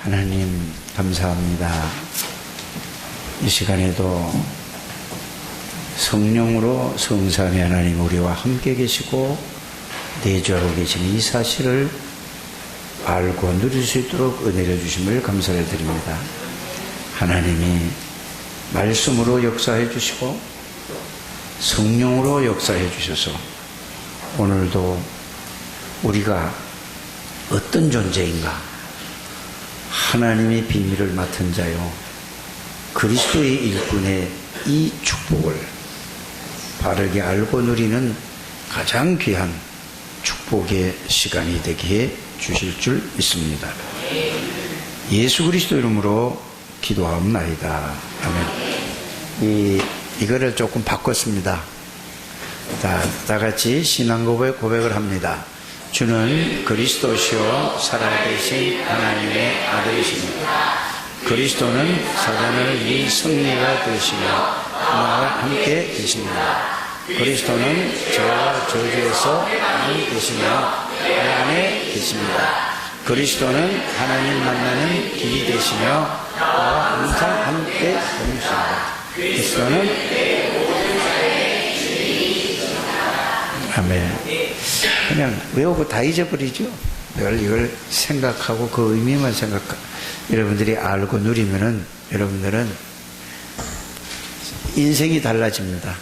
하나님 감사합니다. 이 시간에도 성령으로 성삼위 하나님 우리와 함께 계시고 내주하고 계신 이 사실을 알고 누릴 수 있도록 은혜를 주심을 감사를 드립니다. 하나님이 말씀으로 역사해 주시고 성령으로 역사해 주셔서 오늘도 우리가 어떤 존재인가, 하나님의 비밀을 맡은 자요 그리스도의 일꾼의 이 축복을 바르게 알고 누리는 가장 귀한 축복의 시간이 되기에 주실 줄 믿습니다. 예수 그리스도 이름으로 기도하옵나이다. 아멘. 이거를 조금 바꿨습니다. 다 같이 신앙 고백을 합니다. 주는 그리스도시요 살아계신 하나님의 아들이십니다. 그리스도는 사단을 이 승리가 되시며 나와 함께 계십니다. 그리스도는 저와 저주에서 함께 계시며 내 안에 계십니다. 그리스도는 하나님 만나는 길이 되시며 나와 항상 함께 계십니다. 그리스도는 아멘. 그냥 외우고 다 잊어버리죠. 늘 이걸 생각하고 그 의미만 여러분들이 알고 누리면은 여러분들은 인생이 달라집니다.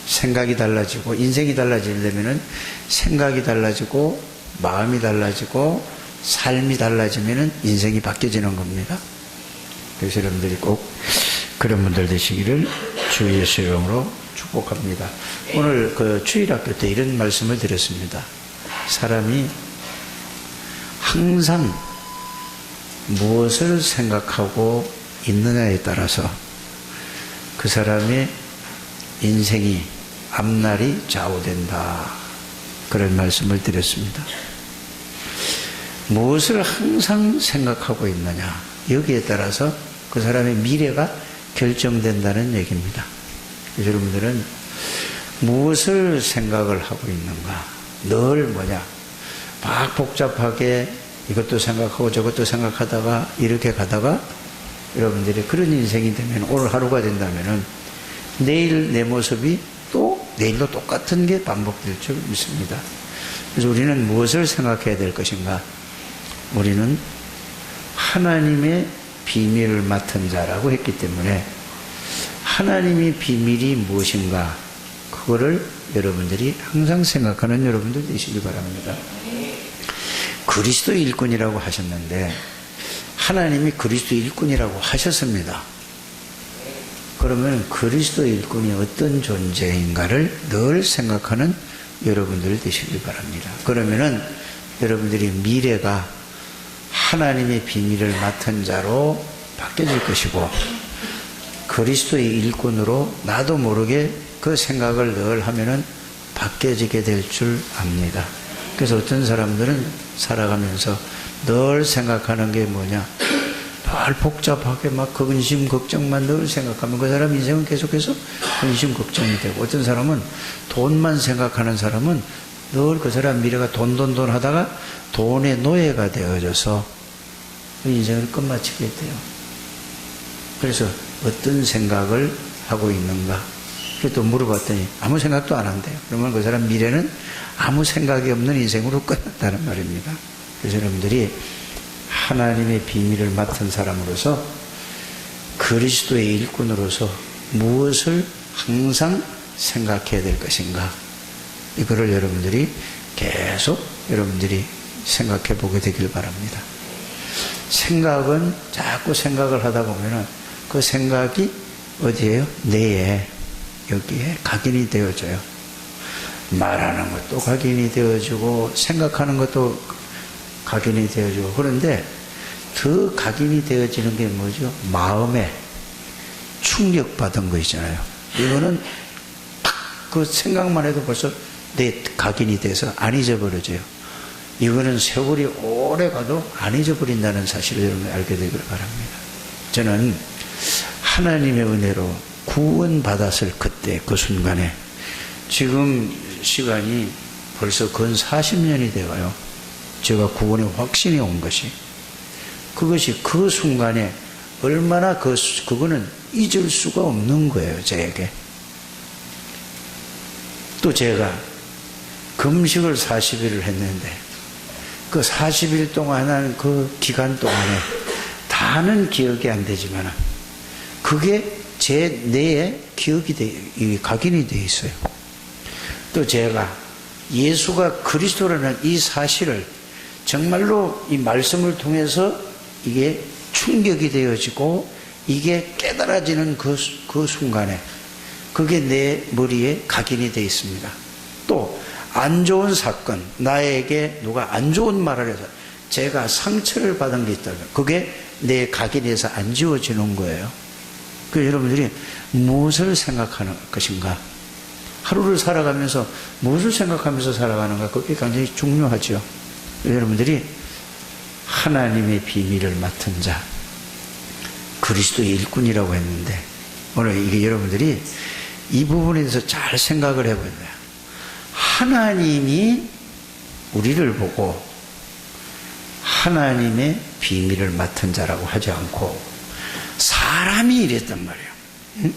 생각이 달라지고, 인생이 달라지려면은 생각이 달라지고 마음이 달라지고 삶이 달라지면은 인생이 바뀌어지는 겁니다. 그래서 여러분들이 꼭 그런 분들 되시기를 주 예수 이름으로 축복합니다. 오늘 그 주일학교 때 이런 말씀을 드렸습니다. 사람이 항상 무엇을 생각하고 있느냐에 따라서 그 사람의 인생이 앞날이 좌우된다. 그런 말씀을 드렸습니다. 무엇을 항상 생각하고 있느냐, 여기에 따라서 그 사람의 미래가 결정된다는 얘기입니다. 그래서 여러분들은 무엇을 생각을 하고 있는가, 늘 막 복잡하게 이것도 생각하고 저것도 생각하다가 이렇게 가다가 여러분들이 그런 인생이 되면, 오늘 하루가 된다면은 내일 내 모습이 또 내일도 똑같은 게 반복될 줄 믿습니다. 그래서 우리는 무엇을 생각해야 될 것인가? 우리는 하나님의 비밀을 맡은 자라고 했기 때문에 하나님의 비밀이 무엇인가, 그거를 여러분들이 항상 생각하는 여러분들 되시기 바랍니다. 그리스도의 일꾼이라고 하셨는데 하나님이 그리스도의 일꾼이라고 하셨습니다. 그러면 그리스도의 일꾼이 어떤 존재인가를 늘 생각하는 여러분들 되시기 바랍니다. 그러면은 여러분들이 미래가 하나님의 비밀을 맡은 자로 바뀌어질 것이고, 그리스도의 일꾼으로 나도 모르게 그 생각을 늘 하면은 바뀌어지게 될 줄 압니다. 그래서 어떤 사람들은 살아가면서 늘 생각하는 게 뭐냐, 늘 복잡하게 막 근심 걱정만 늘 생각하면 그 사람 인생은 계속해서 근심 걱정이 되고, 어떤 사람은 돈만 생각하는 사람은 늘 그 사람 미래가 돈 하다가 돈의 노예가 되어져서 그 인생을 끝마치게 돼요. 그래서 어떤 생각을 하고 있는가, 또 물어봤더니 아무 생각도 안 한대요. 그러면 그 사람 미래는 아무 생각이 없는 인생으로 끝났다는 말입니다. 그래서 여러분들이 하나님의 비밀을 맡은 사람으로서, 그리스도의 일꾼으로서 무엇을 항상 생각해야 될 것인가, 이거를 여러분들이 계속 여러분들이 생각해 보게 되길 바랍니다. 생각은 자꾸 생각을 하다 보면은 그 생각이 어디에요? 뇌에, 여기에 각인이 되어져요. 말하는 것도 각인이 되어지고 생각하는 것도 각인이 되어지고, 그런데 더 각인이 되어지는 게 뭐죠? 마음에 충격받은 거 있잖아요. 이거는 딱 그 생각만 해도 벌써 내 각인이 돼서 안 잊어버려져요. 이거는 세월이 오래 가도 안 잊어버린다는 사실을 여러분 알게 되길 바랍니다. 저는 하나님의 은혜로 구원받았을 그때, 그 순간에, 지금 시간이 벌써 근 40년이 되어요. 제가 구원의 확신이 온 것이. 그것이 그 순간에 얼마나 그거는 잊을 수가 없는 거예요, 저에게. 또 제가 금식을 40일을 했는데 그 40일 동안 한 그 기간 동안에 다는 기억이 안 되지만 그게 제 뇌에 각인이 되어 있어요. 또 제가 예수가 그리스도라는 이 사실을 정말로 이 말씀을 통해서 이게 충격이 되어지고 이게 깨달아지는 그 순간에 그게 내 머리에 각인이 되어 있습니다. 또 안 좋은 사건, 나에게 누가 안 좋은 말을 해서 제가 상처를 받은 게 있다면 그게 내 각인에서 안 지워지는 거예요. 그래서 여러분들이 무엇을 생각하는 것인가, 하루를 살아가면서 무엇을 생각하면서 살아가는가, 그게 굉장히 중요하죠. 여러분들이 하나님의 비밀을 맡은 자, 그리스도의 일꾼이라고 했는데 오늘 이게 여러분들이 이 부분에 대해서 잘 생각을 해봐야 돼요. 하나님이 우리를 보고 하나님의 비밀을 맡은 자라고 하지 않고 사람이 이랬단 말이에요. 응?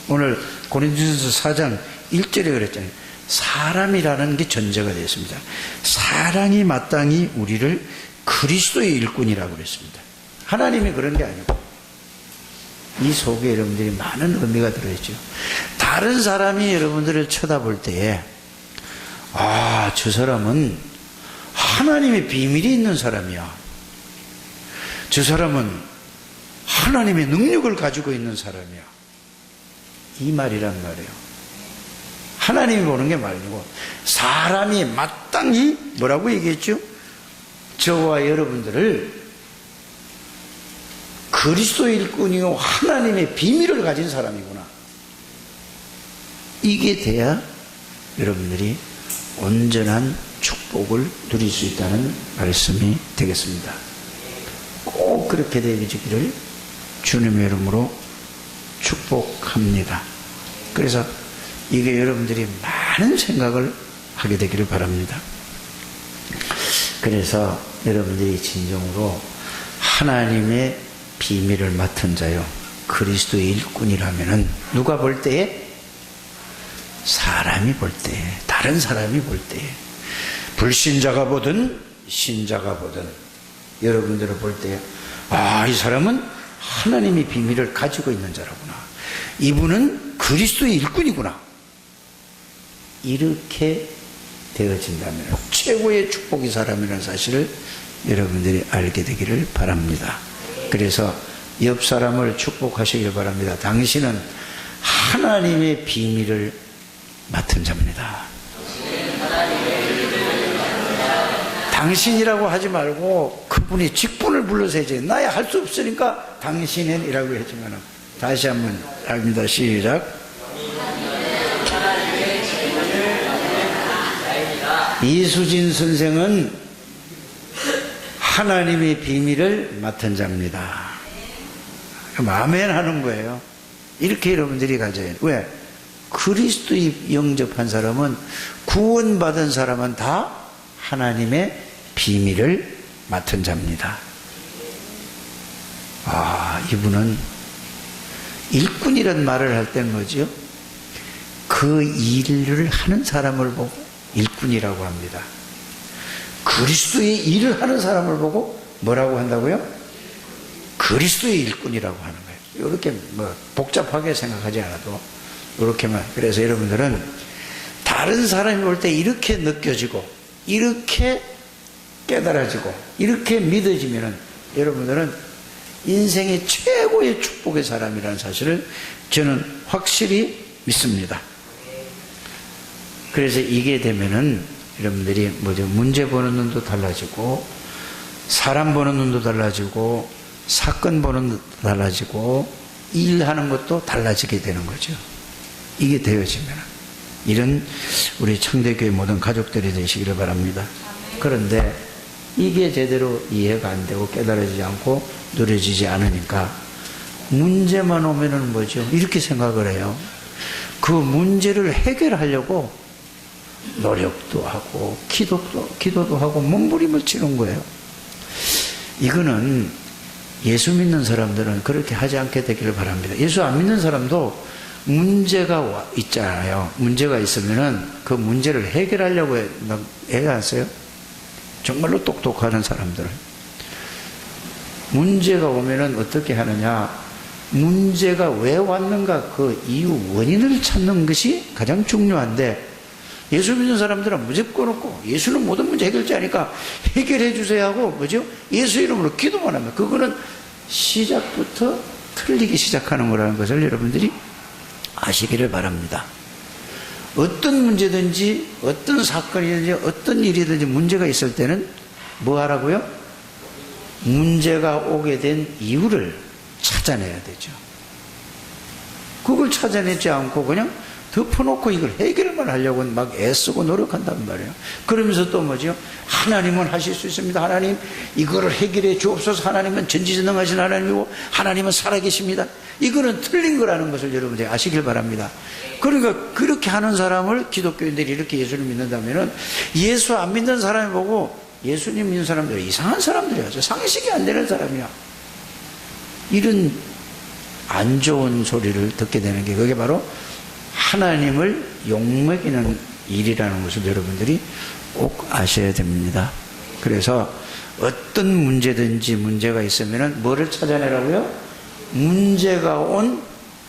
오늘 고린도전서 4장 1절에 그랬잖아요. 사람이라는 게 전제가 되었습니다. 사람이 마땅히 우리를 그리스도의 일꾼이라고 그랬습니다. 하나님이 그런 게 아니고 이 속에 여러분들이 많은 의미가 들어있죠. 다른 사람이 여러분들을 쳐다볼 때에 저 사람은 하나님의 비밀이 있는 사람이야. 저 사람은 하나님의 능력을 가지고 있는 사람이야. 이 말이란 말이에요. 하나님이 보는 게 말이고 사람이 마땅히 뭐라고 얘기했죠? 저와 여러분들을 그리스도의 일꾼이요 하나님의 비밀을 가진 사람이구나. 이게 돼야 여러분들이 온전한 축복을 누릴 수 있다는 말씀이 되겠습니다. 꼭 그렇게 되기를 주님의 이름으로 축복합니다. 그래서 이게 여러분들이 많은 생각을 하게 되기를 바랍니다. 그래서 여러분들이 진정으로 하나님의 비밀을 맡은 자요 그리스도의 일꾼이라면은 누가 볼 때에? 사람이 볼 때에, 다른 사람이 볼 때에, 불신자가 보든 신자가 보든 여러분들을 볼 때에 이 사람은 하나님의 비밀을 가지고 있는 자라구나, 이분은 그리스도의 일꾼이구나, 이렇게 되어진다면 최고의 축복의 사람이라는 사실을 여러분들이 알게 되기를 바랍니다. 그래서 옆 사람을 축복하시길 바랍니다. 당신은 하나님의 비밀을 맡은 자입니다. 당신이라고 하지 말고 그분이 직분을 불러서 해야지. 나야 할 수 없으니까 당신은 이라고 했지만 다시 한번 합니다. 시작. 이수진 선생은 하나님의 비밀을 맡은 자입니다. 아멘 하는 거예요. 이렇게 여러분들이 가져야 해요. 왜? 그리스도에 영접한 사람은, 구원받은 사람은 다 하나님의 비밀을 맡은 자입니다. 이분은 일꾼이란 말을 할 때는 뭐죠? 그 일을 하는 사람을 보고 일꾼이라고 합니다. 그리스도의 일을 하는 사람을 보고 뭐라고 한다고요? 그리스도의 일꾼이라고 하는 거예요. 이렇게 복잡하게 생각하지 않아도 이렇게만. 그래서 여러분들은 다른 사람이 볼 때 이렇게 느껴지고 이렇게 깨달아지고 이렇게 믿어지면은 여러분들은 인생의 최고의 축복의 사람이라는 사실을 저는 확실히 믿습니다. 그래서 이게 되면은 여러분들이 문제 보는 눈도 달라지고, 사람 보는 눈도 달라지고, 사건 보는 눈도 달라지고, 일하는 것도 달라지게 되는 거죠. 이게 되어지면 이런 우리 청대교회 모든 가족들이 되시기를 바랍니다. 그런데 이게 제대로 이해가 안 되고 깨달아지지 않고 누려지지 않으니까 문제만 오면은 뭐죠? 이렇게 생각을 해요. 그 문제를 해결하려고 노력도 하고 기도도 하고 몸부림을 치는 거예요. 이거는 예수 믿는 사람들은 그렇게 하지 않게 되기를 바랍니다. 예수 안 믿는 사람도 문제가 있잖아요. 문제가 있으면은 그 문제를 해결하려고 해야 하세요? 정말로 똑똑하는 사람들은. 문제가 오면은 어떻게 하느냐? 문제가 왜 왔는가 그 이유 원인을 찾는 것이 가장 중요한데, 예수 믿는 사람들은 무조건 없고 예수는 모든 문제 해결자니까 해결해 주세요 하고 뭐죠? 예수 이름으로 기도만 하면 그거는 시작부터 틀리기 시작하는 거라는 것을 여러분들이 아시기를 바랍니다. 어떤 문제든지 어떤 사건이든지 어떤 일이든지 문제가 있을 때는 뭐 하라고요? 문제가 오게 된 이유를 찾아내야 되죠. 그걸 찾아내지 않고 그냥 덮어놓고 이걸 해결만 하려고 막 애쓰고 노력한단 말이에요. 그러면서 또 뭐죠? 하나님은 하실 수 있습니다. 하나님 이거를 해결해 주옵소서. 하나님은 전지전능하신 하나님이고 하나님은 살아계십니다. 이거는 틀린 거라는 것을 여러분들이 아시길 바랍니다. 그러니까 그렇게 하는 사람을 기독교인들이 이렇게 예수를 믿는다면은 예수 안 믿는 사람이 보고 예수님 믿는 사람들은 이상한 사람들이야. 상식이 안 되는 사람이야. 이런 안 좋은 소리를 듣게 되는 게 그게 바로 하나님을 욕먹이는 일이라는 것을 여러분들이 꼭 아셔야 됩니다. 그래서 어떤 문제든지 문제가 있으면 뭐를 찾아내라고요? 문제가 온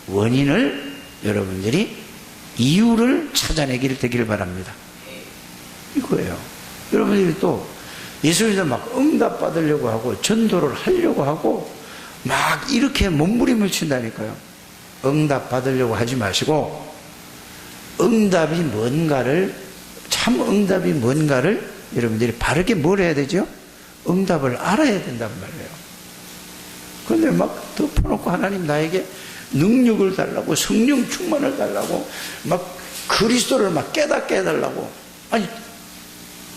원인을 여러분들이 이유를 찾아내기를 되기를 바랍니다. 이거예요. 여러분들이 또 예수님들 막 응답 받으려고 하고 전도를 하려고 하고 막 이렇게 몸부림을 친다니까요. 응답 받으려고 하지 마시고 응답이 뭔가를, 참 응답이 뭔가를 여러분들이 바르게 뭘 해야 되죠? 응답을 알아야 된단 말이에요. 그런데 막 덮어놓고 하나님 나에게 능력을 달라고, 성령 충만을 달라고, 막 그리스도를 막 깨닫게 해달라고. 아니,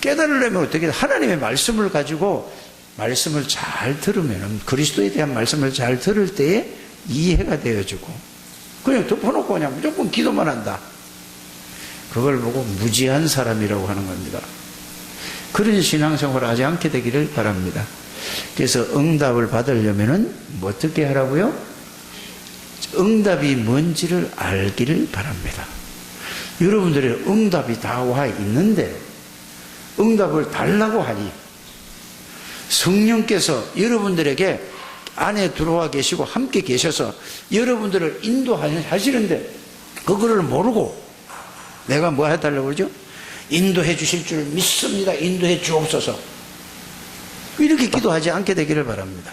깨달으려면 어떻게 해? 하나님의 말씀을 가지고 말씀을 잘 들으면, 그리스도에 대한 말씀을 잘 들을 때에 이해가 되어지고, 그냥 덮어놓고 그냥 무조건 기도만 한다. 그걸 보고 무지한 사람이라고 하는 겁니다. 그런 신앙생활을 하지 않게 되기를 바랍니다. 그래서 응답을 받으려면은 뭐 어떻게 하라고요? 응답이 뭔지를 알기를 바랍니다. 여러분들의 응답이 다 와 있는데 응답을 달라고 하니 성령께서 여러분들에게 안에 들어와 계시고 함께 계셔서 여러분들을 인도하시는데 그거를 모르고 내가 뭐 해달라고 그러죠? 인도해 주실 줄 믿습니다. 인도해 주옵소서. 이렇게 기도하지 않게 되기를 바랍니다.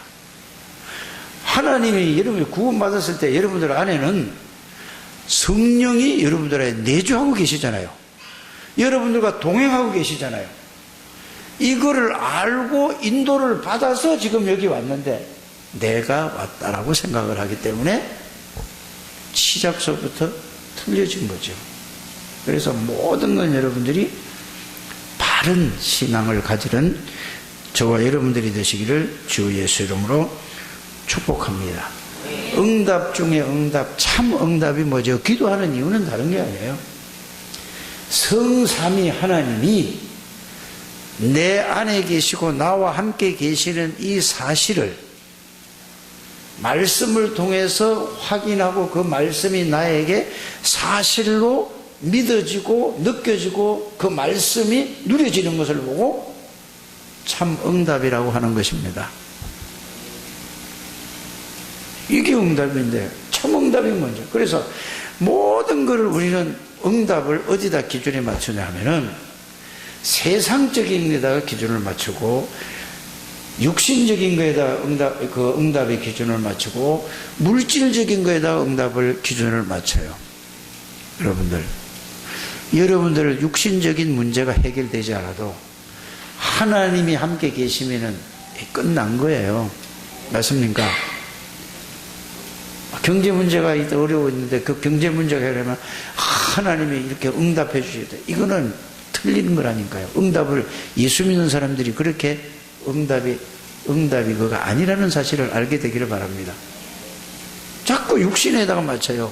하나님이 여러분이 구원받았을 때 여러분들 안에는 성령이 여러분들에 내주하고 계시잖아요. 여러분들과 동행하고 계시잖아요. 이거를 알고 인도를 받아서 지금 여기 왔는데 내가 왔다라고 생각을 하기 때문에 시작서부터 틀려진 거죠. 그래서 모든 건 여러분들이 바른 신앙을 가지는 저와 여러분들이 되시기를 주 예수 이름으로 축복합니다. 응답 중에 응답, 참 응답이 뭐죠? 기도하는 이유는 다른 게 아니에요. 성삼위 하나님이 내 안에 계시고 나와 함께 계시는 이 사실을 말씀을 통해서 확인하고 그 말씀이 나에게 사실로 믿어지고 느껴지고 그 말씀이 누려지는 것을 보고 참 응답이라고 하는 것입니다. 이게 응답인데 참 응답이 뭔지. 그래서 모든 것을 우리는 응답을 어디다 기준에 맞추냐 하면은 세상적인 데다가 기준을 맞추고 육신적인 거에다 응답의 기준을 맞추고 물질적인 거에다 응답을 기준을 맞춰요. 여러분들 육신적인 문제가 해결되지 않아도 하나님이 함께 계시면은 끝난 거예요. 맞습니까? 경제 문제가 어려워 있는데 그 경제 문제가 해결하면 하나님이 이렇게 응답해 주셔야 돼. 이거는 틀린 거라니까요. 응답을 예수 믿는 사람들이 그렇게 응답이 그가 아니라는 사실을 알게 되기를 바랍니다. 자꾸 육신에다가 맞춰요.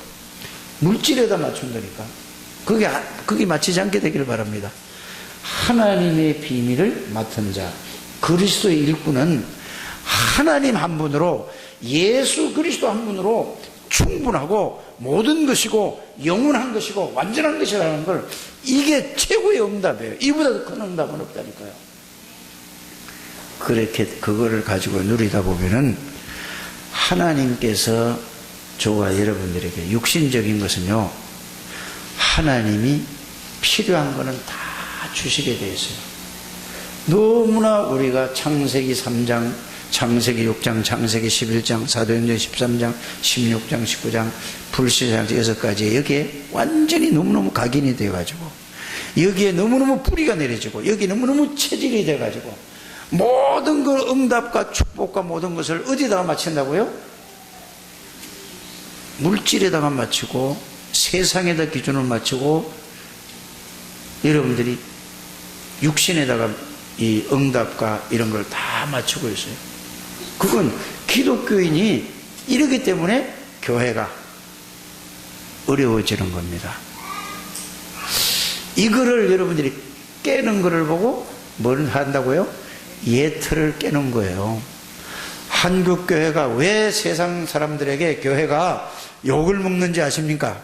물질에다 맞춘다니까. 그게 맞추지 않게 되기를 바랍니다. 하나님의 비밀을 맡은 자, 그리스도의 일꾼은 하나님 한 분으로, 예수 그리스도 한 분으로 충분하고 모든 것이고 영원한 것이고 완전한 것이라는 걸, 이게 최고의 응답이에요. 이보다 더 큰 응답은 없다니까요. 그렇게 그거를 가지고 누리다 보면은 하나님께서 저와 여러분들에게 육신적인 것은요, 하나님이 필요한 거는 다 주시게 되어 있어요. 너무나 우리가 창세기 3장, 창세기 6장, 창세기 11장, 사도행전 13장, 16장, 19장, 불시장 6가지, 여기에 완전히 너무너무 각인이 되어가지고, 여기에 너무너무 뿌리가 내려지고, 여기 너무너무 체질이 돼가지고, 모든 그 응답과 축복과 모든 것을 어디다가 맞춘다고요? 물질에다가 맞추고, 세상에다 기준을 맞추고, 여러분들이 육신에다가 이 응답과 이런 걸 다 맞추고 있어요. 그건 기독교인이 이러기 때문에 교회가 어려워지는 겁니다. 이거를 여러분들이 깨는 거를 보고 뭘 한다고요? 예틀을 깨는 거예요. 한국교회가 왜 세상 사람들에게 교회가 욕을 먹는지 아십니까?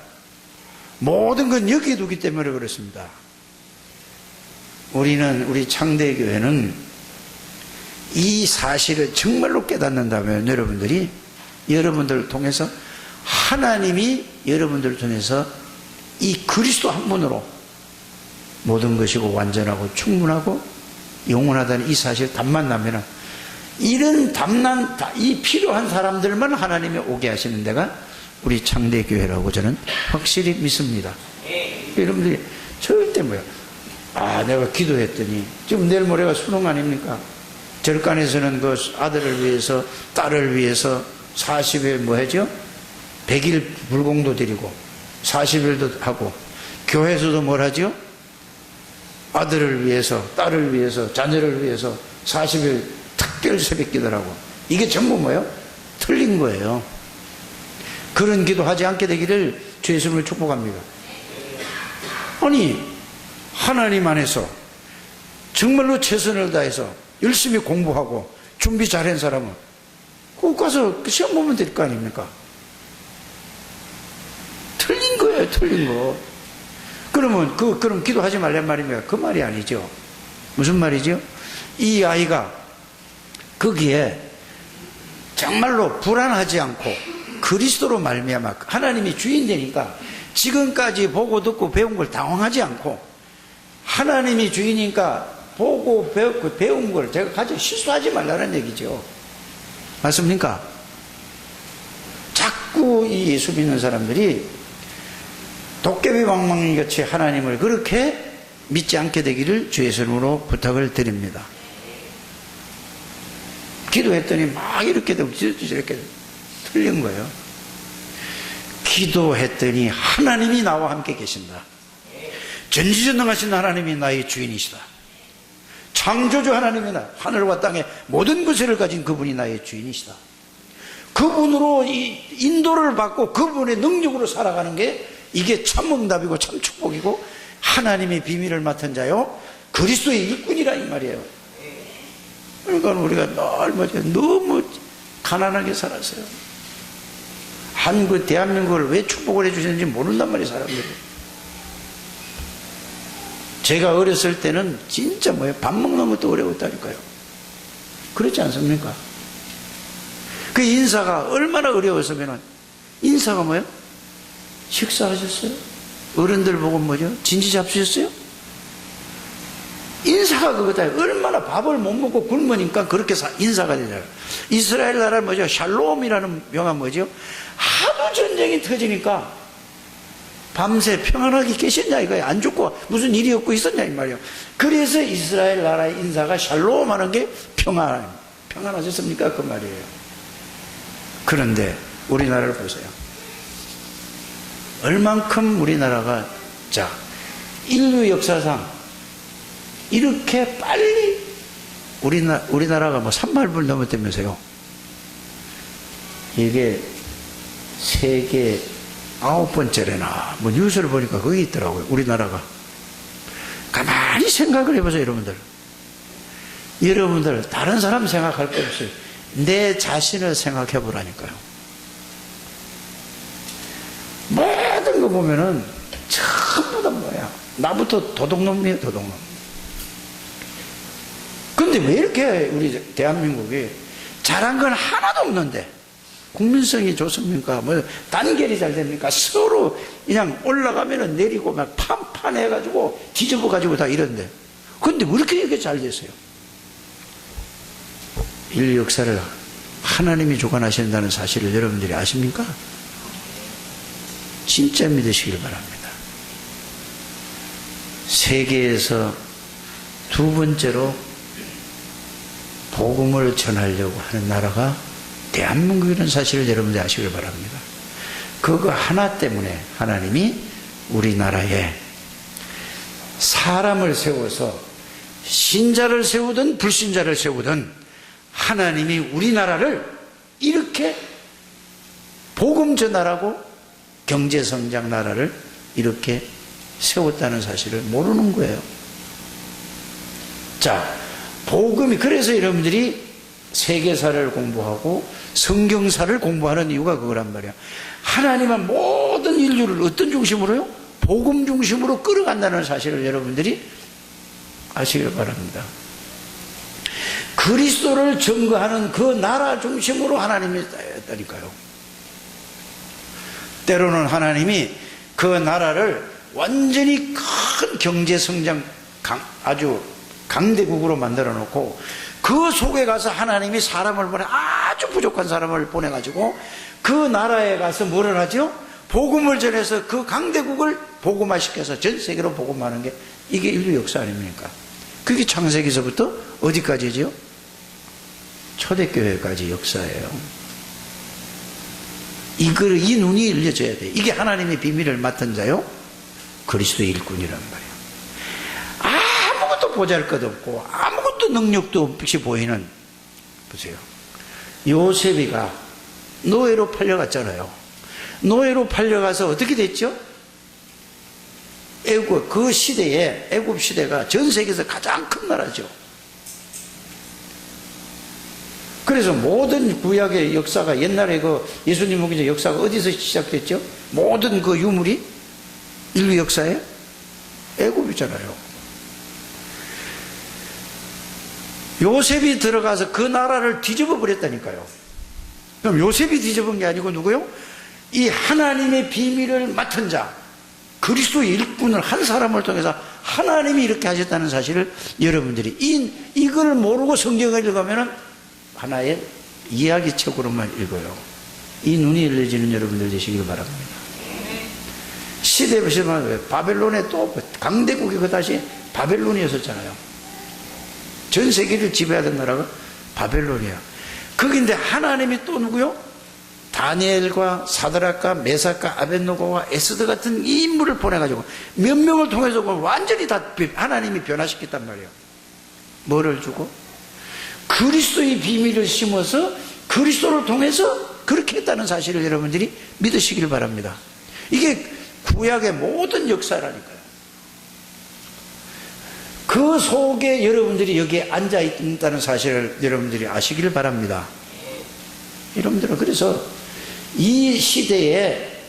모든 건 여기에 두기 때문에 그렇습니다. 우리 창대교회는 이 사실을 정말로 깨닫는다면 여러분들이, 여러분들을 통해서 하나님이 여러분들을 통해서 이 그리스도 한 분으로 모든 것이고 완전하고 충분하고 영원하다는 이 사실 답만 나면은, 이런 답난 이 필요한 사람들만 하나님이 오게 하시는 데가 우리 창대교회라고 저는 확실히 믿습니다. 여러분들이 절대 내가 기도했더니, 지금 내일 모레가 수능 아닙니까? 절간에서는 그 아들을 위해서, 딸을 위해서 40일 하죠? 100일 불공도 드리고 40일도 하고, 교회에서도 뭘 하죠? 아들을 위해서, 딸을 위해서, 자녀를 위해서 40일 특별 새벽 기도라고. 이게 전부 틀린 거예요. 그런 기도하지 않게 되기를 주의 이름으로 축복합니다. 아니, 하나님 안에서 정말로 최선을 다해서 열심히 공부하고 준비 잘한 사람은 꼭 가서 시험 보면 될 거 아닙니까? 틀린 거예요, 틀린 거. 그러면 그럼 기도하지 말란 말입니까? 그 말이 아니죠. 무슨 말이죠? 이 아이가 거기에 정말로 불안하지 않고 그리스도로 말미암아 하나님이 주인 되니까 지금까지 보고 듣고 배운 걸 당황하지 않고, 하나님이 주인이니까 보고 배운 걸 제가 가지고 실수하지 말라는 얘기죠. 맞습니까? 자꾸 이 예수 믿는 사람들이 도깨비 방망이같이 하나님을 그렇게 믿지 않게 되기를 주의 이름으로 부탁을 드립니다. 기도했더니 막 이렇게 되고 이렇게 틀린 거예요. 기도했더니 하나님이 나와 함께 계신다. 전지전능하신 하나님이 나의 주인이시다. 창조주 하나님이 하늘과 땅의 모든 것을 가진 그분이 나의 주인이시다. 그분으로 인도를 받고 그분의 능력으로 살아가는 게 이게 참 응답이고 참 축복이고 하나님의 비밀을 맡은 자요 그리스도의 일꾼이라 이 말이에요. 그러니까 우리가 늘 너무 가난하게 살았어요. 대한민국을 왜 축복을 해주셨는지 모른단 말이에요, 사람들이. 제가 어렸을 때는 진짜 밥 먹는 것도 어려웠다니까요. 그렇지 않습니까? 그 인사가 얼마나 어려웠으면, 인사가 식사하셨어요? 어른들 보고 진지 잡수셨어요? 인사가 그거다. 얼마나 밥을 못 먹고 굶으니까 그렇게 인사가 되잖아요. 이스라엘 나라 샬롬이라는 명함 하도 전쟁이 터지니까 밤새 평안하게 계셨냐 이거야. 안 죽고 무슨 일이 없고 있었냐 이 말이에요. 그래서 이스라엘 나라의 인사가 샬롬 하는 게 평안하셨습니까? 그 말이에요. 그런데 우리나라를 보세요. 얼만큼 우리나라가 인류 역사상 이렇게 빨리 우리나라가 3만불 넘었다면서요. 이게 세계 9번째래나 뉴스를 보니까 거기 있더라고요. 우리나라가. 가만히 생각을 해보세요. 여러분들 다른 사람 생각할 거 없어요. 내 자신을 생각해 보라니까요. 모든 거 보면은 전부 다 뭐야? 나부터 도둑놈이에요, 도둑놈. 근데 왜 이렇게 우리 대한민국이 잘한 건 하나도 없는데, 국민성이 좋습니까? 뭐 단결이 잘 됩니까? 서로 그냥 올라가면은 내리고 막 판판해가지고 뒤집어가지고 다 이런데, 근데 왜 이렇게 잘 됐어요? 인류 역사를 하나님이 주관하신다는 사실을 여러분들이 아십니까? 진짜 믿으시길 바랍니다. 세계에서 두 번째로 복음을 전하려고 하는 나라가 대한민국이라는 사실을 여러분들이 아시길 바랍니다. 그거 하나 때문에 하나님이 우리나라에 사람을 세워서 신자를 세우든 불신자를 세우든 하나님이 우리나라를 이렇게 복음 전하라고 경제성장 나라를 이렇게 세웠다는 사실을 모르는 거예요. 자, 복음이, 그래서 여러분들이 세계사를 공부하고 성경사를 공부하는 이유가 그거란 말이야. 하나님은 모든 인류를 어떤 중심으로요? 복음 중심으로 끌어간다는 사실을 여러분들이 아시길 바랍니다. 그리스도를 증거하는 그 나라 중심으로 하나님이 했다니까요. 때로는 하나님이 그 나라를 완전히 큰 경제성장 아주 강대국으로 만들어 놓고 그 속에 가서 하나님이 사람을 보내, 아주 부족한 사람을 보내가지고 그 나라에 가서 뭐를 하죠? 복음을 전해서 그 강대국을 복음화시켜서 전 세계로 복음하는 게 이게 인류 역사 아닙니까? 그게 창세기서부터 어디까지죠? 초대교회까지 역사예요. 이 눈이 열려져야 돼. 이게 하나님의 비밀을 맡은 자요, 그리스도의 일꾼이란 말이에요. 아무것도 보잘것없고 아무것도 능력도 없이 보이는, 보세요, 요셉이가 노예로 팔려갔잖아요. 노예로 팔려가서 어떻게 됐죠? 애굽, 그 시대에, 애굽 시대가 전 세계에서 가장 큰 나라죠. 그래서 모든 구약의 역사가, 옛날에 그 예수님 오기 전 역사가 어디서 시작됐죠? 모든 그 유물이 인류 역사에 애굽이잖아요. 요셉이 들어가서 그 나라를 뒤집어 버렸다니까요. 그럼 요셉이 뒤집은 게 아니고 누구요? 이 하나님의 비밀을 맡은 자, 그리스도의 일꾼을 한 사람을 통해서 하나님이 이렇게 하셨다는 사실을 여러분들이 이걸 모르고 성경을 읽으면은 하나의 이야기책으로만 읽어요. 이 눈이 열려지는 여러분들 되시길 바랍니다. 시대 보시면 바벨론에 또 강대국이 그 다시 바벨론이었었잖아요. 전 세계를 지배하던 나라가 바벨론이야. 거기인데 하나님이 또 누구요? 다니엘과 사드락과 메삭과 아벳노고와 에스더 같은 이 인물을 보내가지고 몇 명을 통해서 완전히 다 하나님이 변화시켰단 말이에요. 뭐를 주고? 그리스도의 비밀을 심어서 그리스도를 통해서 그렇게 했다는 사실을 여러분들이 믿으시길 바랍니다. 이게 구약의 모든 역사라니까요. 그 속에 여러분들이 여기에 앉아있다는 사실을 여러분들이 아시길 바랍니다. 여러분들은 그래서 이 시대에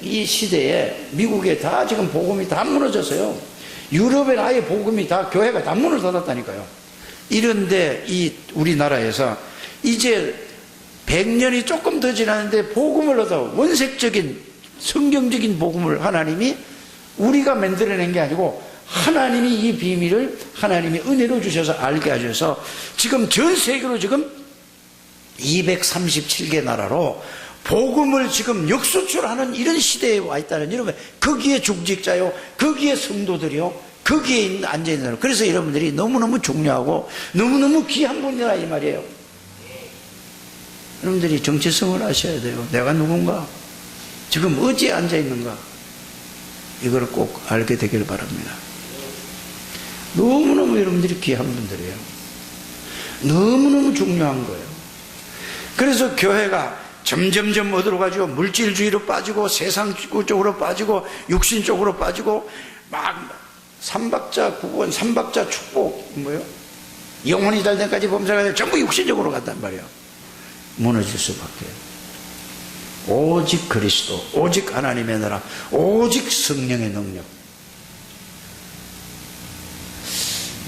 미국에 다 지금 복음이 다 무너졌어요. 유럽에 아예 복음이 다, 교회가 다 문을 닫았다니까요. 이런데 이 우리나라에서 이제 100년이 조금 더 지났는데 복음을 얻어, 원색적인 성경적인 복음을 하나님이 우리가 만들어낸 게 아니고 하나님이 이 비밀을 하나님이 은혜로 주셔서 알게 하셔서 지금 전 세계로 지금 237개 나라로 복음을 지금 역수출하는 이런 시대에 와 있다는, 여러분, 거기에 중직자요, 거기에 성도들이요, 거기에 앉아있는 사람. 그래서 여러분들이 너무너무 중요하고 너무너무 귀한 분이라 이 말이에요. 여러분들이 정체성을 아셔야 돼요. 내가 누군가, 지금 어디에 앉아있는가, 이걸 꼭 알게 되길 바랍니다. 너무너무 여러분들이 귀한 분들이에요. 너무너무 중요한 거예요. 그래서 교회가 점점점 어디로 가죠? 물질주의로 빠지고 세상 쪽으로 빠지고 육신 쪽으로 빠지고 막 삼박자 구원, 삼박자 축복, 뭐요? 영혼이 달 때까지 범사가 전부 육신적으로 갔단 말이에요. 무너질 수밖에. 오직 그리스도, 오직 하나님의 나라, 오직 성령의 능력.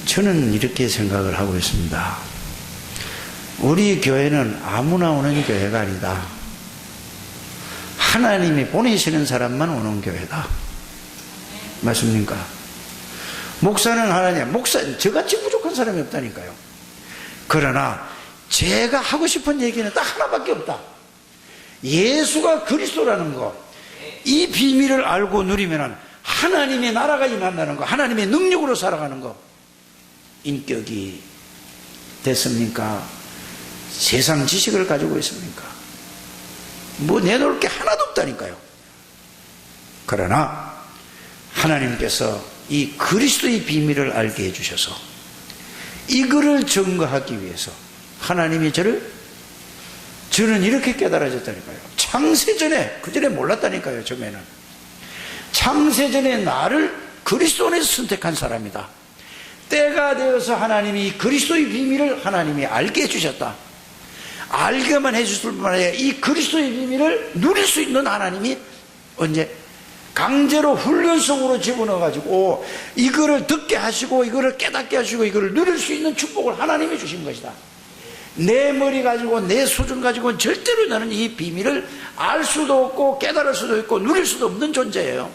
저는 이렇게 생각을 하고 있습니다. 우리 교회는 아무나 오는 교회가 아니다. 하나님이 보내시는 사람만 오는 교회다. 맞습니까? 목사는 하나님, 목사, 저같이 부족한 사람이 없다니까요. 그러나 제가 하고 싶은 얘기는 딱 하나밖에 없다. 예수가 그리스도라는 것, 이 비밀을 알고 누리면 하나님의 나라가 임한다는 것, 하나님의 능력으로 살아가는 것. 인격이 됐습니까? 세상 지식을 가지고 있습니까? 뭐 내놓을 게 하나도 없다니까요. 그러나 하나님께서 이 그리스도의 비밀을 알게 해주셔서 이거를 증거하기 위해서 하나님이 저는 이렇게 깨달아졌다니까요. 창세전에, 그전에 몰랐다니까요. 처음에는 창세전에 나를 그리스도 안에서 선택한 사람이다. 때가 되어서 하나님이 그리스도의 비밀을 하나님이 알게 해주셨다. 알게만 해주실 뿐만 아니라 이 그리스도의 비밀을 누릴 수 있는 하나님이 언제 강제로 훈련성으로 집어넣어가지고 이거를 듣게 하시고 이거를 깨닫게 하시고 이거를 누릴 수 있는 축복을 하나님이 주신 것이다. 내 머리 가지고 내 수준 가지고는 절대로 나는 이 비밀을 알 수도 없고 깨달을 수도 있고 누릴 수도 없는 존재예요.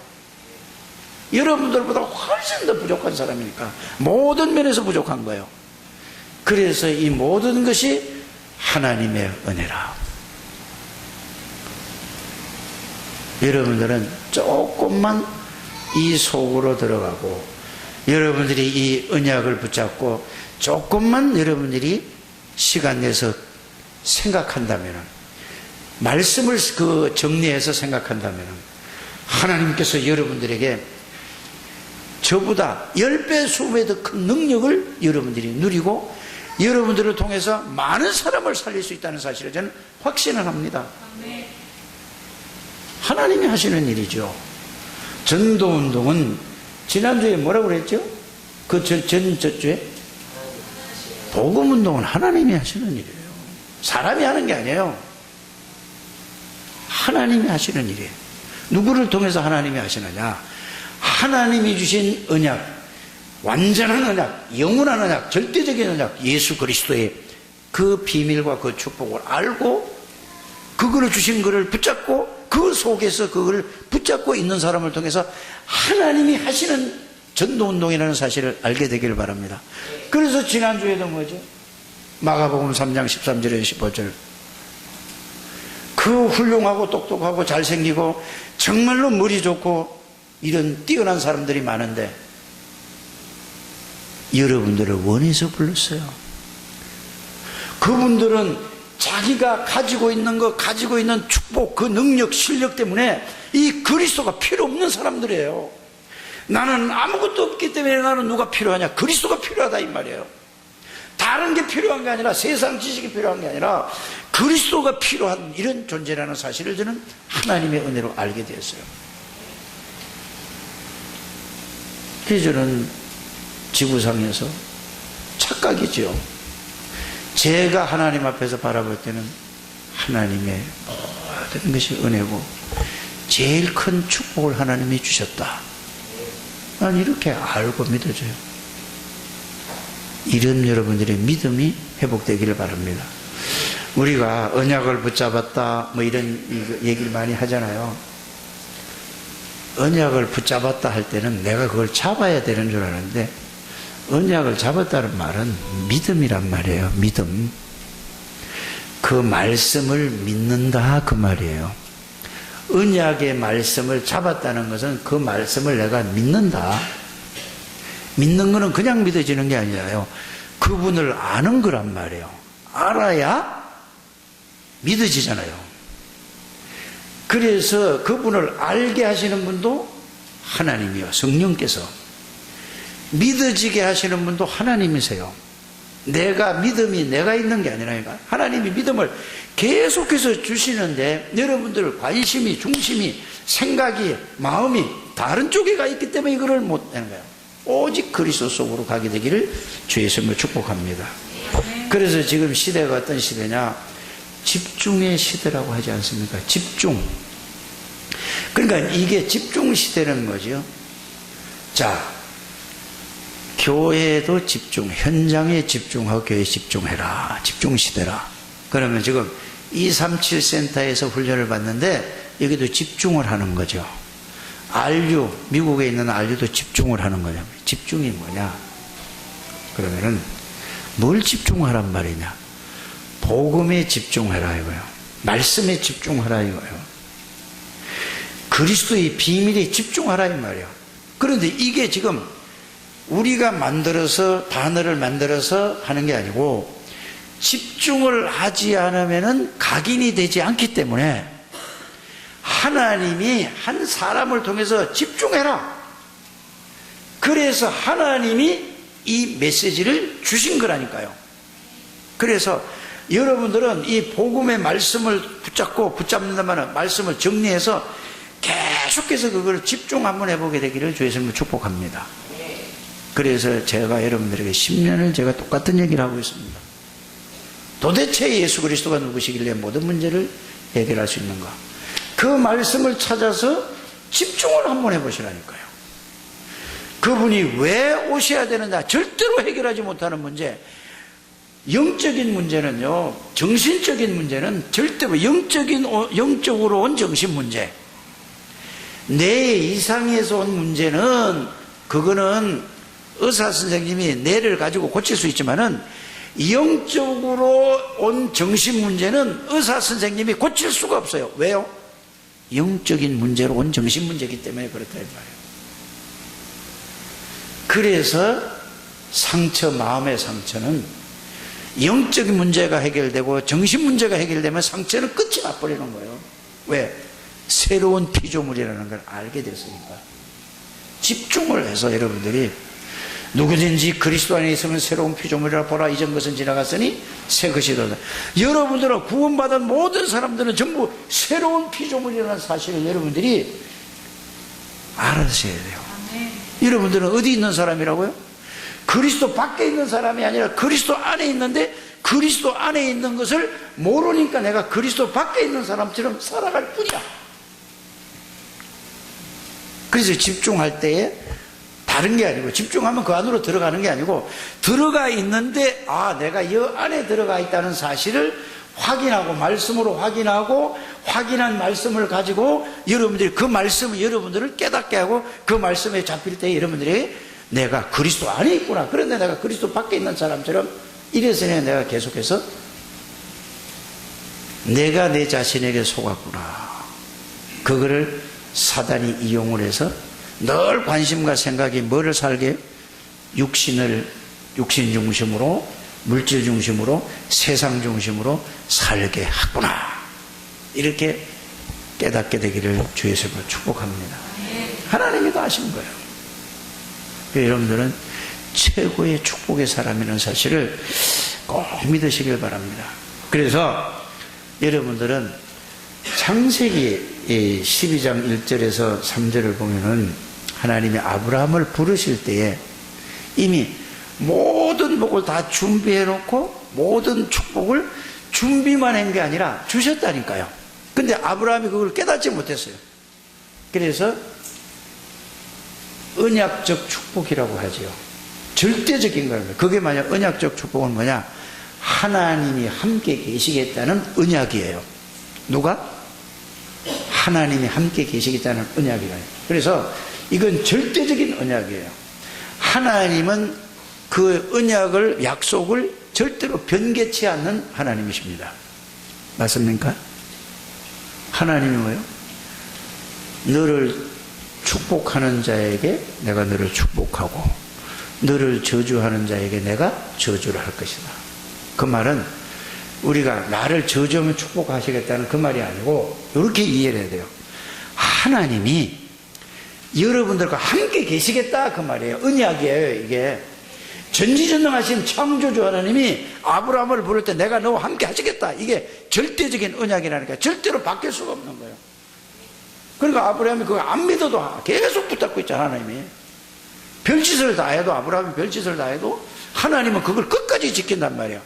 여러분들보다 훨씬 더 부족한 사람이니까 모든 면에서 부족한 거예요. 그래서 이 모든 것이 하나님의 은혜라. 여러분들은 조금만 이 속으로 들어가고 여러분들이 이 언약을 붙잡고 조금만 여러분들이 시간 내서 생각한다면, 말씀을 정리해서 생각한다면 하나님께서 여러분들에게 저보다 10배, 20배 더 큰 능력을 여러분들이 누리고 여러분들을 통해서 많은 사람을 살릴 수 있다는 사실을 저는 확신을 합니다. 하나님이 하시는 일이죠. 전도운동은 지난주에 뭐라고 그랬죠? 저주에? 복음운동은 하나님이 하시는 일이에요. 사람이 하는 게 아니에요. 하나님이 하시는 일이에요. 누구를 통해서 하나님이 하시느냐? 하나님이 주신 언약, 완전한 언약, 영원한 언약, 절대적인 언약, 예수 그리스도의 그 비밀과 그 축복을 알고 그거를 주신 것을 붙잡고 그 속에서 그걸 붙잡고 있는 사람을 통해서 하나님이 하시는 전도운동이라는 사실을 알게 되기를 바랍니다. 그래서 지난주에도 뭐죠? 마가복음 3장 13절에 15절, 그 훌륭하고 똑똑하고 잘생기고 정말로 머리 좋고 이런 뛰어난 사람들이 많은데 여러분들을 원해서 불렀어요. 그분들은 자기가 가지고 있는 것, 가지고 있는 축복, 그 능력, 실력 때문에 이 그리스도가 필요 없는 사람들이에요. 나는 아무것도 없기 때문에 나는 누가 필요하냐? 그리스도가 필요하다 이 말이에요. 다른 게 필요한 게 아니라, 세상 지식이 필요한 게 아니라 그리스도가 필요한 이런 존재라는 사실을 저는 하나님의 은혜로 알게 되었어요. 그래서 저는 지구상에서 착각이죠. 제가 하나님 앞에서 바라볼 때는 하나님의 모든 것이 은혜고 제일 큰 축복을 하나님이 주셨다. 난 이렇게 알고 믿어져요. 이런 여러분들의 믿음이 회복되기를 바랍니다. 우리가 언약을 붙잡았다 뭐 이런 얘기를 많이 하잖아요. 언약을 붙잡았다 할 때는 내가 그걸 잡아야 되는 줄 아는데, 언약을 잡았다는 말은 믿음이란 말이에요. 믿음. 그 말씀을 믿는다 그 말이에요. 언약의 말씀을 잡았다는 것은 그 말씀을 내가 믿는다. 믿는 거는 그냥 믿어지는 게 아니라요, 그분을 아는 거란 말이에요. 알아야 믿어지잖아요. 그래서 그분을 알게 하시는 분도 하나님이요, 성령께서. 믿어지게 하시는 분도 하나님이세요. 믿음이 내가 있는 게 아니라 하나님이 믿음을 계속해서 주시는데, 여러분들 관심이, 중심이, 생각이, 마음이 다른 쪽에 가 있기 때문에 이거를 못 하는 거예요. 오직 그리스도 속으로 가게 되기를 주의 이름으로 축복합니다. 그래서 지금 시대가 어떤 시대냐? 집중의 시대라고 하지 않습니까? 집중. 그러니까 이게 집중 시대라는 거죠. 자, 교회도 집중, 현장에 집중하고 교회에 집중해라. 집중 시대라. 그러면 지금 237 센터에서 훈련을 받는데 여기도 집중을 하는 거죠. RU, 미국에 있는 RU도 집중을 하는 거죠. 집중이 뭐냐? 그러면은 뭘 집중하란 말이냐? 복음에 집중하라 이거예요. 말씀에 집중하라 이거예요. 그리스도의 비밀에 집중하라 이 말이에요. 그런데 이게 지금 우리가 만들어서 단어를 만들어서 하는 게 아니고 집중을 하지 않으면은 각인이 되지 않기 때문에 하나님이 한 사람을 통해서 집중해라. 그래서 하나님이 이 메시지를 주신 거라니까요. 그래서 여러분들은 이 복음의 말씀을 붙잡는다면 말씀을 정리해서 계속해서 그걸 집중 한번 해보게 되기를 주의 이름으로 축복합니다. 그래서 제가 여러분들에게 10년을 제가 똑같은 얘기를 하고 있습니다. 도대체 예수 그리스도가 누구시길래 모든 문제를 해결할 수 있는가? 그 말씀을 찾아서 집중을 한번 해보시라니까요. 그분이 왜 오셔야 되느냐? 절대로 해결하지 못하는 문제. 영적인 문제는요, 정신적인 문제는 절대로 영적으로 온 정신 문제. 뇌 이상에서 온 문제는 그거는 의사 선생님이 뇌를 가지고 고칠 수 있지만은 영적으로 온 정신 문제는 의사 선생님이 고칠 수가 없어요. 왜요? 영적인 문제로 온 정신 문제이기 때문에 그렇다 이 말이에요. 그래서 마음의 상처는 영적인 문제가 해결되고 정신 문제가 해결되면 상처는 끝이 나버리는 거예요. 왜? 새로운 피조물이라는 걸 알게 됐으니까. 집중을 해서 여러분들이 누구든지 그리스도 안에 있으면 새로운 피조물이라 보라. 이전 것은 지나갔으니 새 것이 되었다. 여러분들은 구원받은 모든 사람들은 전부 새로운 피조물이라는 사실을 여러분들이 알아셔야 돼요. 여러분들은 어디 있는 사람이라고요? 그리스도 밖에 있는 사람이 아니라 그리스도 안에 있는데 그리스도 안에 있는 것을 모르니까 내가 그리스도 밖에 있는 사람처럼 살아갈 뿐이야. 그래서 집중할 때에 다른 게 아니고, 집중하면 그 안으로 들어가는 게 아니고, 들어가 있는데 내가 이 안에 들어가 있다는 사실을 확인하고, 말씀으로 확인하고, 확인한 말씀을 가지고 여러분들이 그 말씀을 여러분들을 깨닫게 하고, 그 말씀에 잡힐 때 여러분들이 내가 그리스도 안에 있구나, 그런데 내가 그리스도 밖에 있는 사람처럼 이래서는 내가 계속해서 내가 내 자신에게 속았구나. 그거를 사단이 이용을 해서 늘 관심과 생각이 뭐를 살게? 육신 중심으로, 물질 중심으로, 세상 중심으로 살게 하구나. 이렇게 깨닫게 되기를 주의 이름으로 축복합니다. 하나님이 다 하신 거예요. 여러분들은 최고의 축복의 사람이라는 사실을 꼭 믿으시길 바랍니다. 그래서 여러분들은 창세기 12장 1절에서 3절을 보면은 하나님이 아브라함을 부르실 때에 이미 모든 복을 다 준비해 놓고 모든 축복을 준비만 한 게 아니라 주셨다니까요. 근데 아브라함이 그걸 깨닫지 못했어요. 그래서 언약적 축복이라고 하죠. 절대적인 거예요. 그게 만약 언약적 축복은 뭐냐? 하나님이 함께 계시겠다는 언약이에요. 누가? 하나님이 함께 계시겠다는 언약이에요. 그래서 이건 절대적인 언약이에요. 하나님은 그 언약을, 약속을 절대로 변개치 않는 하나님이십니다. 맞습니까? 하나님이 뭐예요? 너를 축복하는 자에게 내가 너를 축복하고 너를 저주하는 자에게 내가 저주를 할 것이다. 그 말은 우리가 나를 저주하면 축복하시겠다는 그 말이 아니고 이렇게 이해를 해야 돼요. 하나님이 여러분들과 함께 계시겠다 그 말이에요. 언약이에요. 이게 전지전능하신 창조주 하나님이 아브라함을 부를 때 내가 너와 함께 하시겠다. 이게 절대적인 언약이라니까 절대로 바뀔 수가 없는 거예요. 그러니까 아브라함이 그거 안 믿어도 계속 붙잡고 있잖아. 하나님이 별짓을 다 해도, 아브라함이 별짓을 다 해도 하나님은 그걸 끝까지 지킨단 말이에요.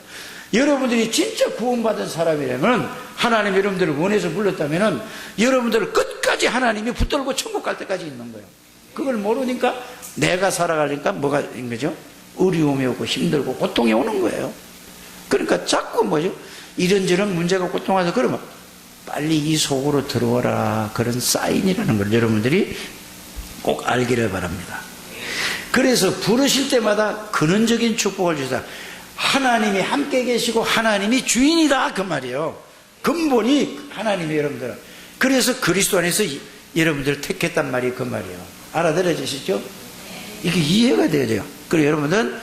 여러분들이 진짜 구원받은 사람이라면, 하나님 여러분들을 원해서 불렀다면 여러분들을 끝까지 하나님이 붙들고 천국 갈 때까지 있는 거예요. 그걸 모르니까 내가 살아가니까 뭐가 인 거죠? 어려움이 오고 힘들고 고통이 오는 거예요. 그러니까 자꾸 뭐죠? 이런저런 문제가 고통와서, 그러면 빨리 이 속으로 들어와라, 그런 사인이라는 걸 여러분들이 꼭 알기를 바랍니다. 그래서 부르실 때마다 근원적인 축복을 주사, 하나님이 함께 계시고 하나님이 주인이다, 그 말이에요. 근본이 하나님이 여러분들은. 그래서 그리스도 안에서 여러분들을 택했단 말이 그 말이에요. 알아들어지시죠? 이게 이해가 돼야 돼요. 그리고 여러분들은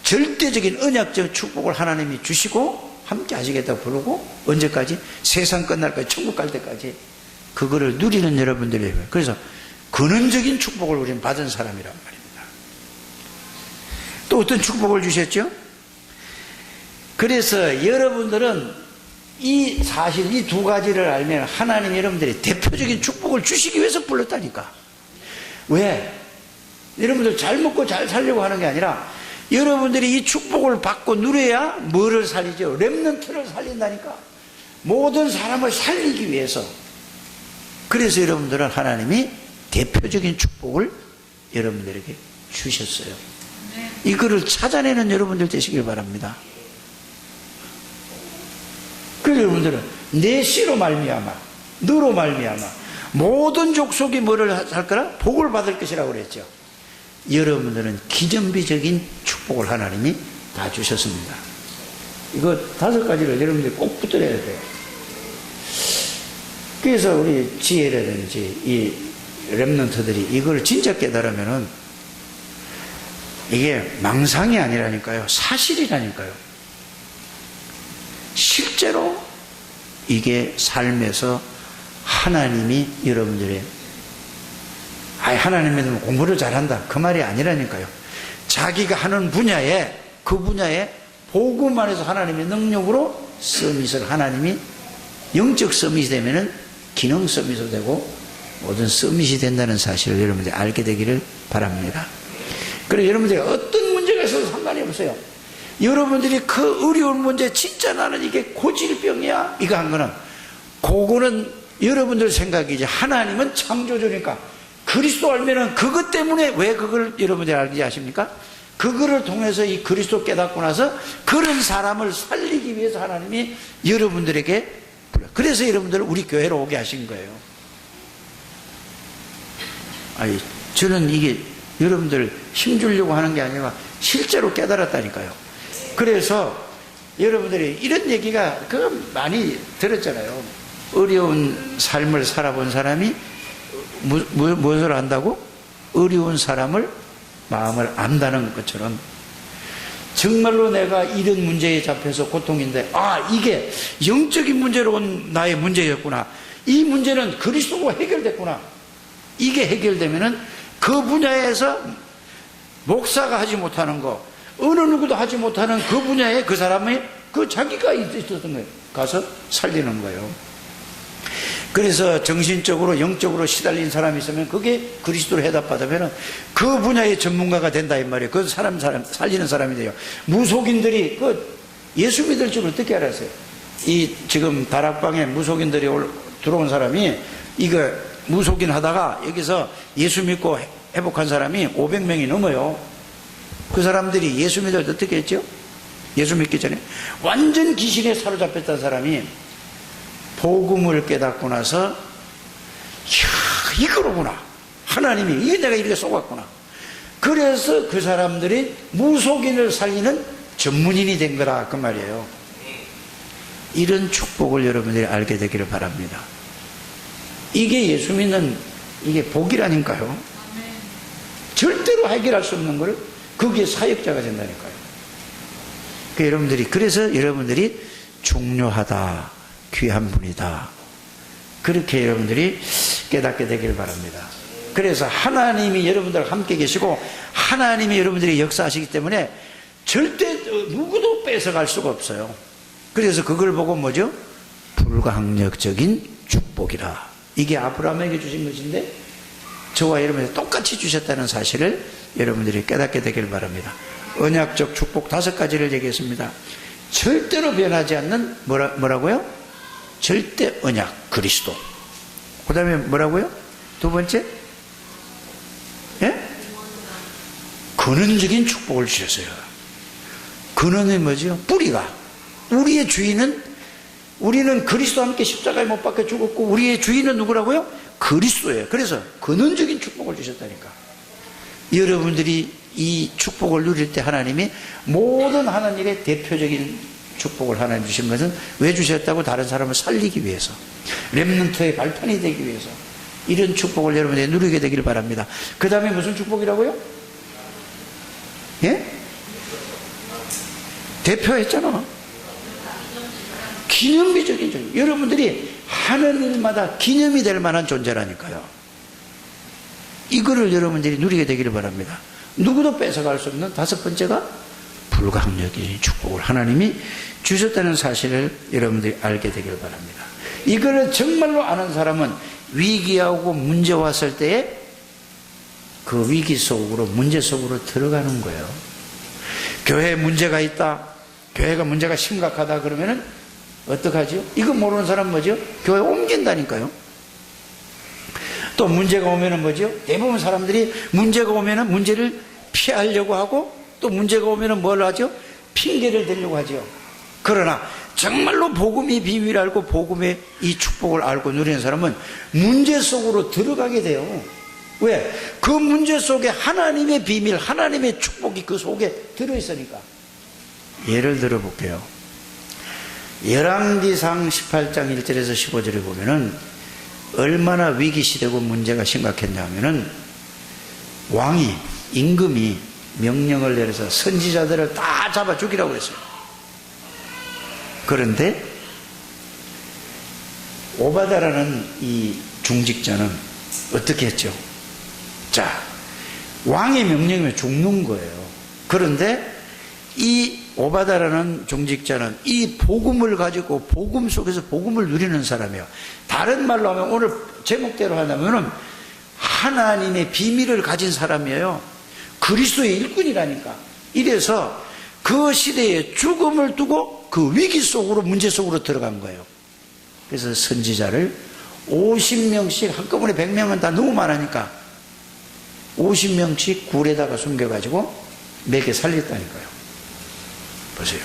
절대적인 언약적 축복을 하나님이 주시고 함께 하시겠다고 부르고, 언제까지? 세상 끝날까지, 천국 갈 때까지 그거를 누리는 여러분들이에요. 그래서 근원적인 축복을 우리는 받은 사람이란 말입니다. 또 어떤 축복을 주셨죠? 그래서 여러분들은 이 사실, 이 두 가지를 알면 하나님 여러분들이 대표적인 축복을 주시기 위해서 불렀다니까. 왜? 여러분들 잘 먹고 잘 살려고 하는 게 아니라, 여러분들이 이 축복을 받고 누려야 뭐를 살리죠? 렘넌트를 살린다니까. 모든 사람을 살리기 위해서. 그래서 여러분들은 하나님이 대표적인 축복을 여러분들에게 주셨어요. 이거를 찾아내는 여러분들 되시길 바랍니다. 그래서 여러분들은 내 씨로 말미암아, 너로 말미암아 모든 족속이 뭐를 할 거라? 복을 받을 것이라고 그랬죠. 여러분들은 기전비적인 축복을 하나님이 다 주셨습니다. 이거 5가지를 여러분들이 꼭 붙들어야 돼요. 그래서 우리 지혜라든지 이 렘넌트들이 이걸 진짜 깨달으면은 이게 망상이 아니라니까요. 사실이라니까요. 실제로 이게 삶에서 하나님이 여러분들의, 하나님 믿으면 공부를 잘한다, 그 말이 아니라니까요. 자기가 하는 분야에, 그 분야에 복음 안에서 하나님의 능력으로 서밋을, 하나님이 영적 서밋이 되면은 기능 서밋이 되고 모든 서밋이 된다는 사실을 여러분들이 알게 되기를 바랍니다. 그래서 여러분들이 어떤 문제가 있어도 상관이 없어요. 여러분들이 그 어려운 문제, 진짜 나는 이게 고질병이야, 이거 한 거는, 그거는 여러분들 생각이지, 하나님은 창조주니까 그리스도 알면은 그것 때문에, 왜 그걸 여러분들이 알지 아십니까? 그거를 통해서 이 그리스도 깨닫고 나서 그런 사람을 살리기 위해서 하나님이 여러분들에게, 그래서 여러분들을 우리 교회로 오게 하신 거예요. 저는 이게 여러분들 힘주려고 하는 게 아니라 실제로 깨달았다니까요. 그래서 여러분들이 이런 얘기가 많이 들었잖아요. 어려운 삶을 살아본 사람이 무엇을 안다고? 어려운 사람을, 마음을 안다는 것처럼, 정말로 내가 이런 문제에 잡혀서 고통인데, 이게 영적인 문제로 온 나의 문제였구나, 이 문제는 그리스도가 해결됐구나, 이게 해결되면은 그 분야에서 목사가 하지 못하는 거, 어느 누구도 하지 못하는 그 분야에 그 사람이 자기가 있었던 거예요. 가서 살리는 거예요. 그래서 정신적으로 영적으로 시달린 사람이 있으면 그게 그리스도로 해답받으면 그 분야의 전문가가 된다, 이 말이에요. 그 사람 살리는 사람이 돼요. 무속인들이 예수 믿을 줄 어떻게 알았어요? 이 지금 다락방에 무속인들이 들어온 사람이, 이거 무속인 하다가 여기서 예수 믿고 회복한 사람이 500명이 넘어요. 그 사람들이 예수 믿을 때 어떻게 했죠? 예수 믿기 전에 완전 귀신에 사로잡혔던 사람이 복음을 깨닫고 나서, 이거로구나, 하나님이 이게 내가 이렇게 속았구나. 그래서 그 사람들이 무속인을 살리는 전문인이 된 거라, 그 말이에요. 이런 축복을 여러분들이 알게 되기를 바랍니다. 이게 예수 믿는, 이게 복이라니까요. 절대로 해결할 수 없는 걸 거기에 사역자가 된다니까요. 그래서 여러분들이 중요하다, 귀한 분이다, 그렇게 여러분들이 깨닫게 되기를 바랍니다. 그래서 하나님이 여러분들과 함께 계시고 하나님이 여러분들이 역사하시기 때문에 절대 누구도 뺏어갈 수가 없어요. 그래서 그걸 보고 뭐죠? 불가항력적인 축복이라. 이게 아브라함에게 주신 것인데 저와 여러분에게 똑같이 주셨다는 사실을 여러분들이 깨닫게 되기를 바랍니다. 언약적 축복 5가지를 얘기했습니다. 절대로 변하지 않는 뭐라고요? 절대 언약 그리스도. 그 다음에 뭐라고요? 두 번째? 예? 근원적인 축복을 주셨어요. 근원은 뭐죠? 뿌리가. 우리의 주인은, 우리는 그리스도와 함께 십자가에 못 박혀 죽었고 우리의 주인은 누구라고요? 그리스도예요. 그래서 근원적인 축복을 주셨다니까. 여러분들이 이 축복을 누릴 때 하나님이 모든 하나님의 대표적인 축복을 하나님 주신 것은 왜 주셨다고? 다른 사람을 살리기 위해서, 렘넌트의 발판이 되기 위해서 이런 축복을 여러분들이 누리게 되기를 바랍니다. 그 다음에 무슨 축복이라고요? 예? 대표했잖아. 기념비적인 존재. 여러분들이 하는 일마다 기념이 될 만한 존재라니까요. 이거를 여러분들이 누리게 되기를 바랍니다. 누구도 뺏어갈 수 없는 다섯 번째가 불가항력인 축복을 하나님이 주셨다는 사실을 여러분들이 알게 되기를 바랍니다. 이거를 정말로 아는 사람은 위기하고 문제 왔을 때에 그 위기 속으로, 문제 속으로 들어가는 거예요. 교회에 문제가 있다, 교회가 문제가 심각하다 그러면은 어떡하죠? 이거 모르는 사람 뭐죠? 교회 옮긴다니까요. 또 문제가 오면은 뭐죠? 대부분 사람들이 문제가 오면은 문제를 피하려고 하고, 또 문제가 오면은 뭘 하죠? 핑계를 대려고 하죠. 그러나 정말로 복음의 비밀을 알고 복음의 이 축복을 알고 누리는 사람은 문제 속으로 들어가게 돼요. 왜? 그 문제 속에 하나님의 비밀, 하나님의 축복이 그 속에 들어있으니까. 예를 들어 볼게요. 열왕기상 18장 1절에서 15절에 보면은 얼마나 위기시되고 문제가 심각했냐면은 왕이, 임금이 명령을 내려서 선지자들을 다 잡아 죽이라고 했어요. 그런데 오바다라는 이 중직자는 어떻게 했죠? 자, 왕의 명령이면 죽는 거예요. 그런데 이 오바다라는 중직자는 이 복음을 가지고 복음 속에서 복음을 누리는 사람이에요. 다른 말로 하면 오늘 제목대로 하자면은 하나님의 비밀을 가진 사람이에요. 그리스도의 일꾼이라니까. 이래서 그 시대에 죽음을 두고 그 위기 속으로, 문제 속으로 들어간 거예요. 그래서 선지자를 50명씩, 한꺼번에 100명은 다 너무 많으니까 50명씩 굴에다가 숨겨가지고 매게 살렸다니까요. 보세요.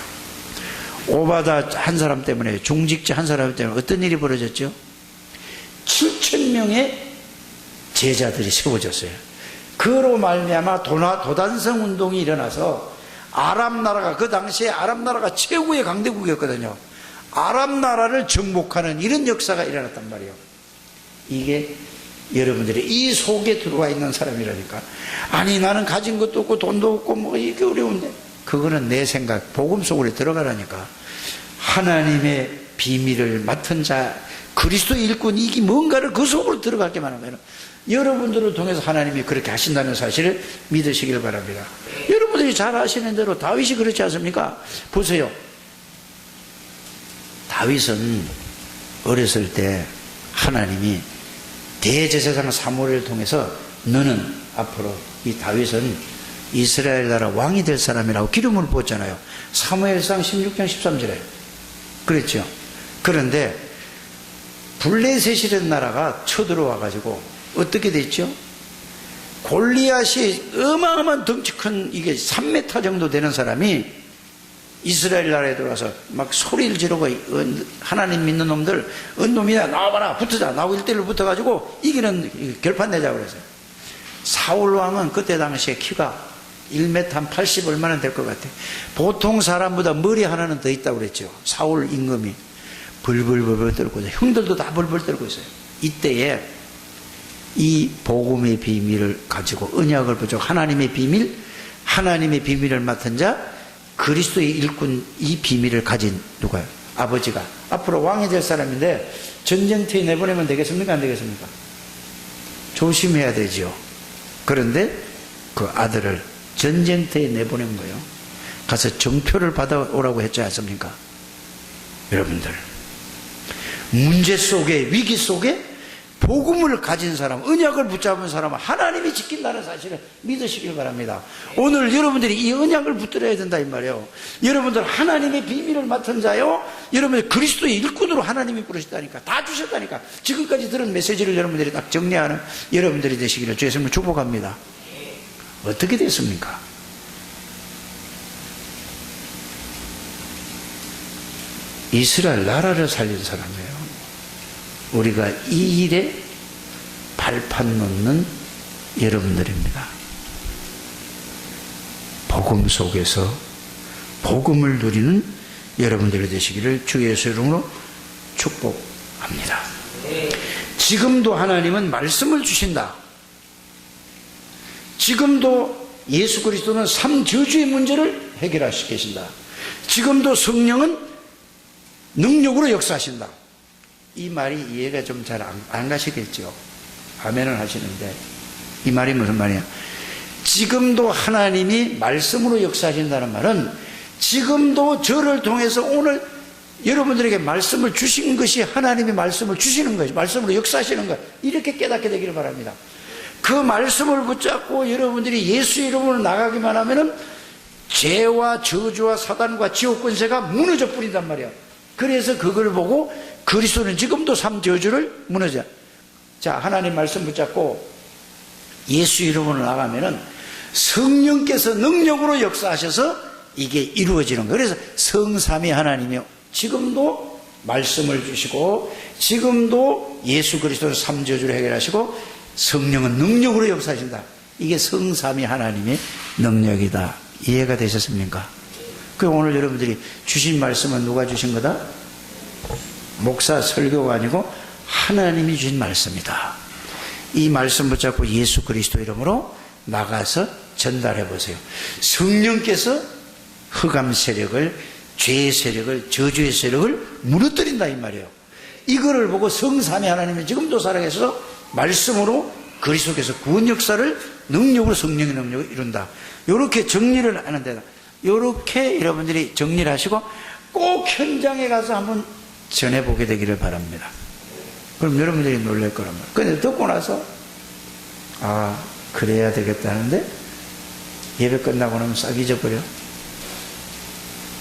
오바다 한 사람 때문에, 중직자 한 사람 때문에 어떤 일이 벌어졌죠? 7,000명의 제자들이 세워졌어요. 그로 말미암아 도단성 운동이 일어나서 아람 나라가, 그 당시에 아람 나라가 최고의 강대국이었거든요. 아람 나라를 정복하는 이런 역사가 일어났단 말이에요. 이게 여러분들이 이 속에 들어와 있는 사람이라니까. 아니 나는 가진 것도 없고 돈도 없고 뭐 이게 어려운데, 그거는 내 생각, 복음 속으로 들어가라니까. 하나님의 비밀을 맡은 자, 그리스도의 일꾼, 이게 뭔가를 그 속으로 들어가게만 하면 여러분들을 통해서 하나님이 그렇게 하신다는 사실을 믿으시길 바랍니다. 여러분들이 잘 아시는 대로 다윗이 그렇지 않습니까? 보세요. 다윗은 어렸을 때 하나님이 대제사장 사무엘을 통해서 너는 앞으로, 이 다윗은 이스라엘 나라 왕이 될 사람이라고 기름을 부었잖아요. 사무엘상 16장 13절에 그랬죠. 그런데 블레셋이라는 나라가 쳐들어와 가지고 어떻게 됐죠? 골리앗이 어마어마한 덩치 큰, 이게 3m 정도 되는 사람이 이스라엘 나라에 들어와서 막 소리를 지르고, 하나님 믿는 놈들, 놈이야 나와봐라, 붙어자, 나하고 1대1로 붙어가지고 이기는, 결판 내자고 그랬어요. 사울 왕은 그때 당시에 키가 1m 한 80 얼마나 될 것 같아. 보통 사람보다 머리 하나는 더 있다고 그랬죠. 사울 임금이 벌벌벌벌 떨고 있어요. 형들도 다 벌벌 떨고 있어요. 이때에 이 복음의 비밀을 가지고 언약을 붙여 하나님의 비밀, 하나님의 비밀을 맡은 자, 그리스도의 일꾼, 이 비밀을 가진 누가요? 아버지가 앞으로 왕이 될 사람인데 전쟁터에 내보내면 되겠습니까? 안 되겠습니까? 조심해야 되죠. 그런데 그 아들을 전쟁터에 내보낸 거예요. 가서 정표를 받아오라고 했지 않습니까? 여러분들, 문제 속에, 위기 속에 복음을 가진 사람, 언약을 붙잡은 사람은 하나님이 지킨다는 사실을 믿으시길 바랍니다. 오늘 여러분들이 이 언약을 붙들어야 된다 이 말이에요. 여러분들 하나님의 비밀을 맡은 자요, 여러분들 그리스도의 일꾼으로 하나님이 부르셨다니까, 다 주셨다니까. 지금까지 들은 메시지를 여러분들이 딱 정리하는 여러분들이 되시기를 주의 이름으로 축복합니다. 어떻게 됐습니까? 이스라엘 나라를 살린 사람이에요. 우리가 이 일에 발판 놓는 여러분들입니다. 복음 속에서 복음을 누리는 여러분들이 되시기를 주 예수 이름으로 축복합니다. 지금도 하나님은 말씀을 주신다. 지금도 예수 그리스도는 삼저주의 문제를 해결하시고 계신다. 지금도 성령은 능력으로 역사하신다. 이 말이 이해가 좀 잘 안 가시겠죠. 아멘을 하시는데 이 말이 무슨 말이야? 지금도 하나님이 말씀으로 역사하신다는 말은 지금도 저를 통해서 오늘 여러분들에게 말씀을 주신 것이 하나님이 말씀을 주시는 거죠. 말씀으로 역사하시는 것, 이렇게 깨닫게 되기를 바랍니다. 그 말씀을 붙잡고 여러분들이 예수 이름으로 나가기만 하면은 죄와 저주와 사단과 지옥 권세가 무너져 버린단 말이야. 그래서 그걸 보고 그리스도는 지금도 삼저주를 무너져. 자, 하나님 말씀 붙잡고 예수 이름으로 나가면은 성령께서 능력으로 역사하셔서 이게 이루어지는 거예요. 그래서 성삼위 하나님이 지금도 말씀을 주시고 지금도 예수 그리스도는 삼저주를 해결하시고 성령은 능력으로 역사하신다. 이게 성삼위 하나님의 능력이다. 이해가 되셨습니까? 그 오늘 여러분들이 주신 말씀은 누가 주신 거다? 목사 설교가 아니고 하나님이 주신 말씀이다. 이 말씀 붙잡고 예수 그리스도 이름으로 나가서 전달해 보세요. 성령께서 흑암 세력을, 죄의 세력을, 저주의 세력을 무너뜨린다 이 말이에요. 이거를 보고 성삼위 하나님이 지금도 살아계셔서 말씀으로 그리스도께서 구원 역사를 능력으로, 성령의 능력을 이룬다. 이렇게 정리를 하는데, 이렇게 여러분들이 정리를 하시고 꼭 현장에 가서 한번 전해보게 되기를 바랍니다. 그럼 여러분들이 놀랄 거란 말이에요. 근데 듣고 나서 아, 그래야 되겠다는데 예배 끝나고 나면 싹 잊어버려.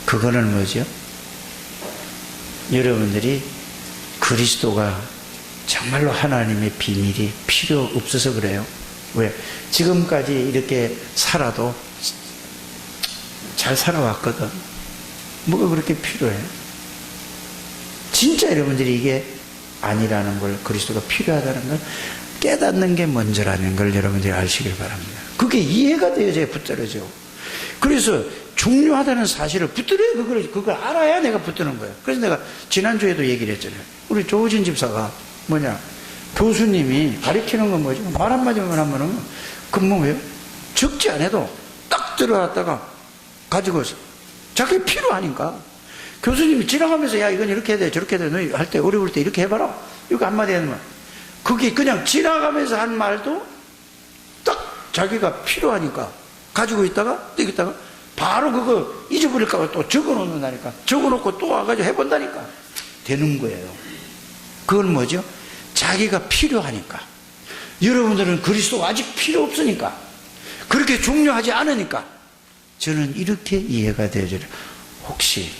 그거는 뭐죠? 여러분들이 그리스도가 정말로 하나님의 비밀이 필요 없어서 그래요. 왜? 지금까지 이렇게 살아도 잘 살아왔거든. 뭐가 그렇게 필요해? 진짜 여러분들이 이게 아니라는 걸, 그리스도가 필요하다는 걸 깨닫는 게 먼저라는 걸 여러분들이 아시길 바랍니다. 그게 이해가 되어져야 붙들어져. 그래서 중요하다는 사실을 붙들어야 그걸 알아야 내가 붙드는 거예요. 그래서 내가 지난주에도 얘기를 했잖아요. 우리 조우진 집사가 뭐냐, 교수님이 가르치는 건 뭐죠? 말 한마디만 하면은 뭐예요? 적지 않아도 딱 들어갔다가 가지고 자기 필요하니까 교수님이 지나가면서 야 이건 이렇게 해야 돼 저렇게 해야 돼 너 할 때 어려울 때 이렇게 해봐라 이거 한마디 하는 거야. 그게 그냥 지나가면서 한 말도 딱 자기가 필요하니까 가지고 있다가 바로 그거 잊어버릴까 봐 또 적어놓는다니까. 적어놓고 또 와가지고 해본다니까 되는 거예요. 그건 뭐죠? 자기가 필요하니까. 여러분들은 그리스도가 아직 필요 없으니까, 그렇게 중요하지 않으니까 저는 이렇게 이해가 되어져요. 혹시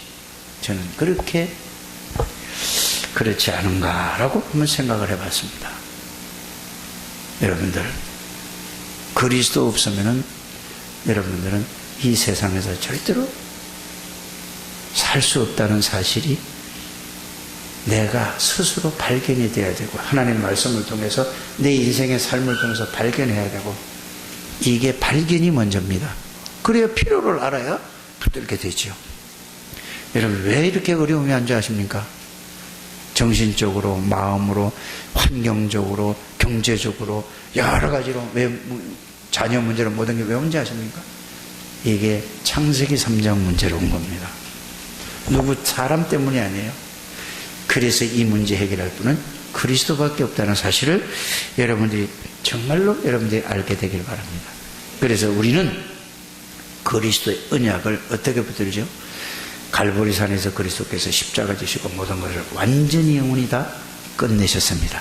저는 그렇게 그렇지 않은가라고 한번 생각을 해봤습니다. 여러분들 그리스도 없으면은 여러분들은 이 세상에서 절대로 살 수 없다는 사실이 내가 스스로 발견이 돼야 되고, 하나님 말씀을 통해서 내 인생의 삶을 통해서 발견해야 되고, 이게 발견이 먼저입니다. 그래야 필요를 알아야 붙들게 되죠. 여러분 왜 이렇게 어려움이 앉아 하십니까? 정신적으로, 마음으로, 환경적으로, 경제적으로 여러 가지로 왜 자녀 문제로 모든 게 왜 문제 하십니까? 이게 창세기 3장 문제로 온 겁니다. 누구 사람 때문이 아니에요. 그래서 이 문제 해결할 분은 그리스도밖에 없다는 사실을 여러분들이 정말로 여러분들이 알게 되길 바랍니다. 그래서 우리는 그리스도의 언약을 어떻게 붙들죠? 갈보리산에서 그리스도께서 십자가 지시고 모든 것을 완전히 영원히 다 끝내셨습니다.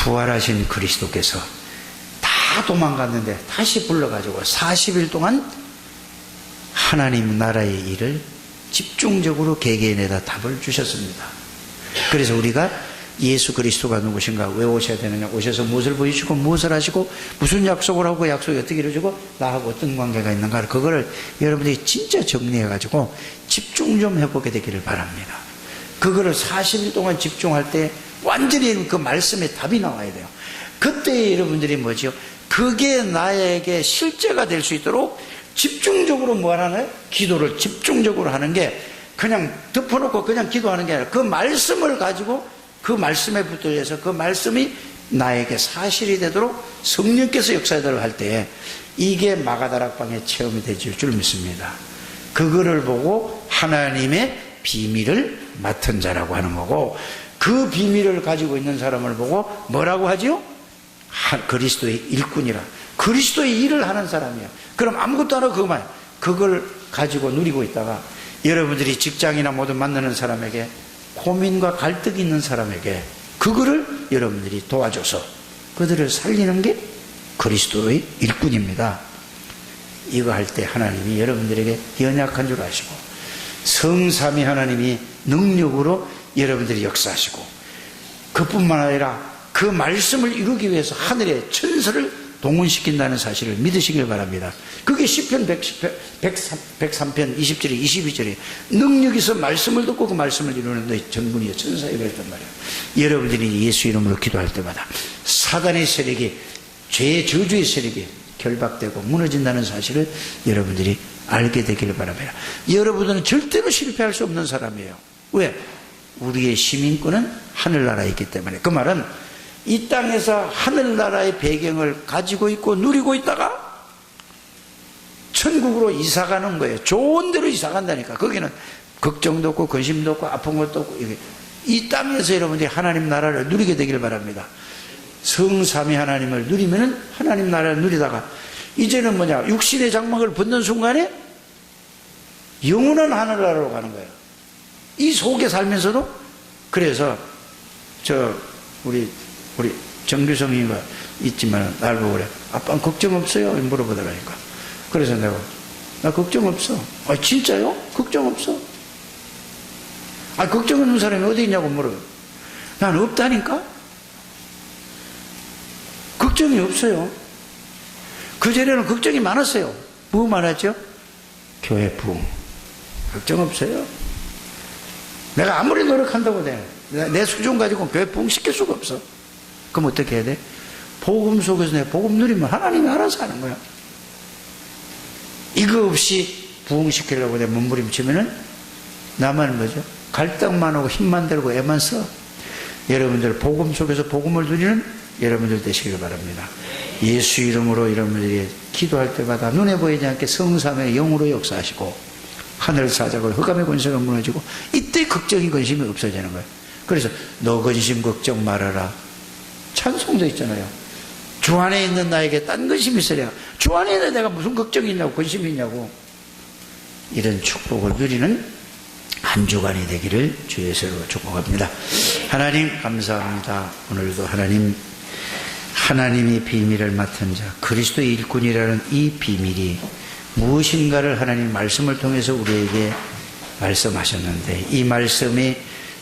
부활하신 그리스도께서 다 도망갔는데 다시 불러가지고 40일 동안 하나님 나라의 일을 집중적으로 개개인에다 답을 주셨습니다. 그래서 우리가 예수 그리스도가 누구신가, 왜 오셔야 되느냐, 오셔서 무엇을 보여주시고 무엇을 하시고 무슨 약속을 하고 약속이 어떻게 이루어지고 나하고 어떤 관계가 있는가, 그거를 여러분들이 진짜 정리해가지고 집중 좀 해보게 되기를 바랍니다. 그거를 40일 동안 집중할 때 완전히 그 말씀에 답이 나와야 돼요. 그때 여러분들이 뭐죠? 그게 나에게 실제가 될 수 있도록 집중적으로 뭐 하나요? 기도를 집중적으로 하는 게 그냥 덮어놓고 그냥 기도하는 게 아니라 그 말씀을 가지고 그 말씀에 붙들려서 그 말씀이 나에게 사실이 되도록 성령께서 역사하도록 할 때 이게 마가다락방의 체험이 되질 줄 믿습니다. 그거를 보고 하나님의 비밀을 맡은 자라고 하는 거고, 그 비밀을 가지고 있는 사람을 보고 뭐라고 하지요? 그리스도의 일꾼이라. 그리스도의 일을 하는 사람이야. 그럼 아무것도 안 하고 그것만, 그걸 가지고 누리고 있다가 여러분들이 직장이나 모든 만나는 사람에게 고민과 갈등이 있는 사람에게 그거를 여러분들이 도와줘서 그들을 살리는 게 그리스도의 일꾼입니다. 이거 할 때 하나님이 여러분들에게 연약한 줄 아시고 성삼위 하나님이 능력으로 여러분들이 역사하시고, 그뿐만 아니라 그 말씀을 이루기 위해서 하늘의 천사를 동원시킨다는 사실을 믿으시길 바랍니다. 그게 시편 103편 20절에 22절에 능력이 있어 말씀을 듣고 그 말씀을 이루는 너희 전군이여 천사에 그랬단 말이에요. 여러분들이 예수 이름으로 기도할 때마다 사단의 세력이, 죄의 저주의 세력이 결박되고 무너진다는 사실을 여러분들이 알게 되기를 바랍니다. 여러분들은 절대로 실패할 수 없는 사람이에요. 왜? 우리의 시민권은 하늘나라에 있기 때문에. 그 말은 이 땅에서 하늘나라의 배경을 가지고 있고 누리고 있다가 천국으로 이사가는 거예요. 좋은 데로 이사간다니까. 거기는 걱정도 없고 근심도 없고 아픈 것도 없고, 이 땅에서 여러분들이 하나님 나라를 누리게 되기를 바랍니다. 성삼위 하나님을 누리면은 하나님 나라를 누리다가 이제는 뭐냐, 육신의 장막을 벗는 순간에 영원한 하늘나라로 가는 거예요. 이 속에 살면서도. 그래서 우리 정규성이가 있지만 날 보고 그래, 아빠는 걱정 없어요? 물어보더라니까. 그래서 내가, 나 걱정 없어. 아 진짜요? 걱정 없어? 아 걱정 없는 사람이 어디 있냐고 물어요. 난 없다니까? 걱정이 없어요. 그전에는 걱정이 많았어요. 뭐 많았죠? 교회 부흥. 걱정 없어요. 내가 아무리 노력한다고 내 수준 가지고 교회 부흥 시킬 수가 없어. 그럼 어떻게 해야 돼? 복음 속에서 내 복음 누리면 하나님이 알아서 하는 거야. 이거 없이 부흥시키려고 내 몸부림치면은 나만 뭐죠? 갈등만 하고 힘만 들고 애만 써. 여러분들 복음 속에서 복음을 누리는 여러분들 되시길 바랍니다. 예수 이름으로 여러분들이 기도할 때마다 눈에 보이지 않게 성삼의 영으로 역사하시고 하늘 사자고 흑암의 권세가 무너지고 이때 걱정이 근심이 없어지는 거예요. 그래서 너 근심 걱정 말아라. 찬송도 있잖아요. 주 안에 있는 나에게 딴 근심이 있으랴. 주 안에 있는 내가 무슨 걱정이 있냐고 근심이 있냐고. 이런 축복을 누리는 한 주간이 되기를 주의 이름으로 축복합니다. 하나님 감사합니다. 오늘도 하나님이 비밀을 맡은 자 그리스도의 일꾼이라는 이 비밀이 무엇인가를 하나님 말씀을 통해서 우리에게 말씀하셨는데, 이 말씀이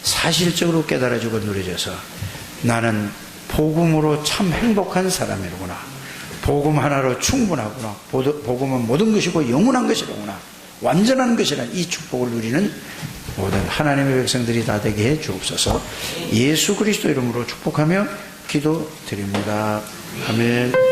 사실적으로 깨달아지고 누려져서 나는 복음으로 참 행복한 사람이로구나, 복음 하나로 충분하구나, 복음은 모든 것이고 영원한 것이로구나, 완전한 것이라는 이 축복을 누리는 모든 하나님의 백성들이 다 되게 해 주옵소서. 예수 그리스도 이름으로 축복하며 기도드립니다. 아멘.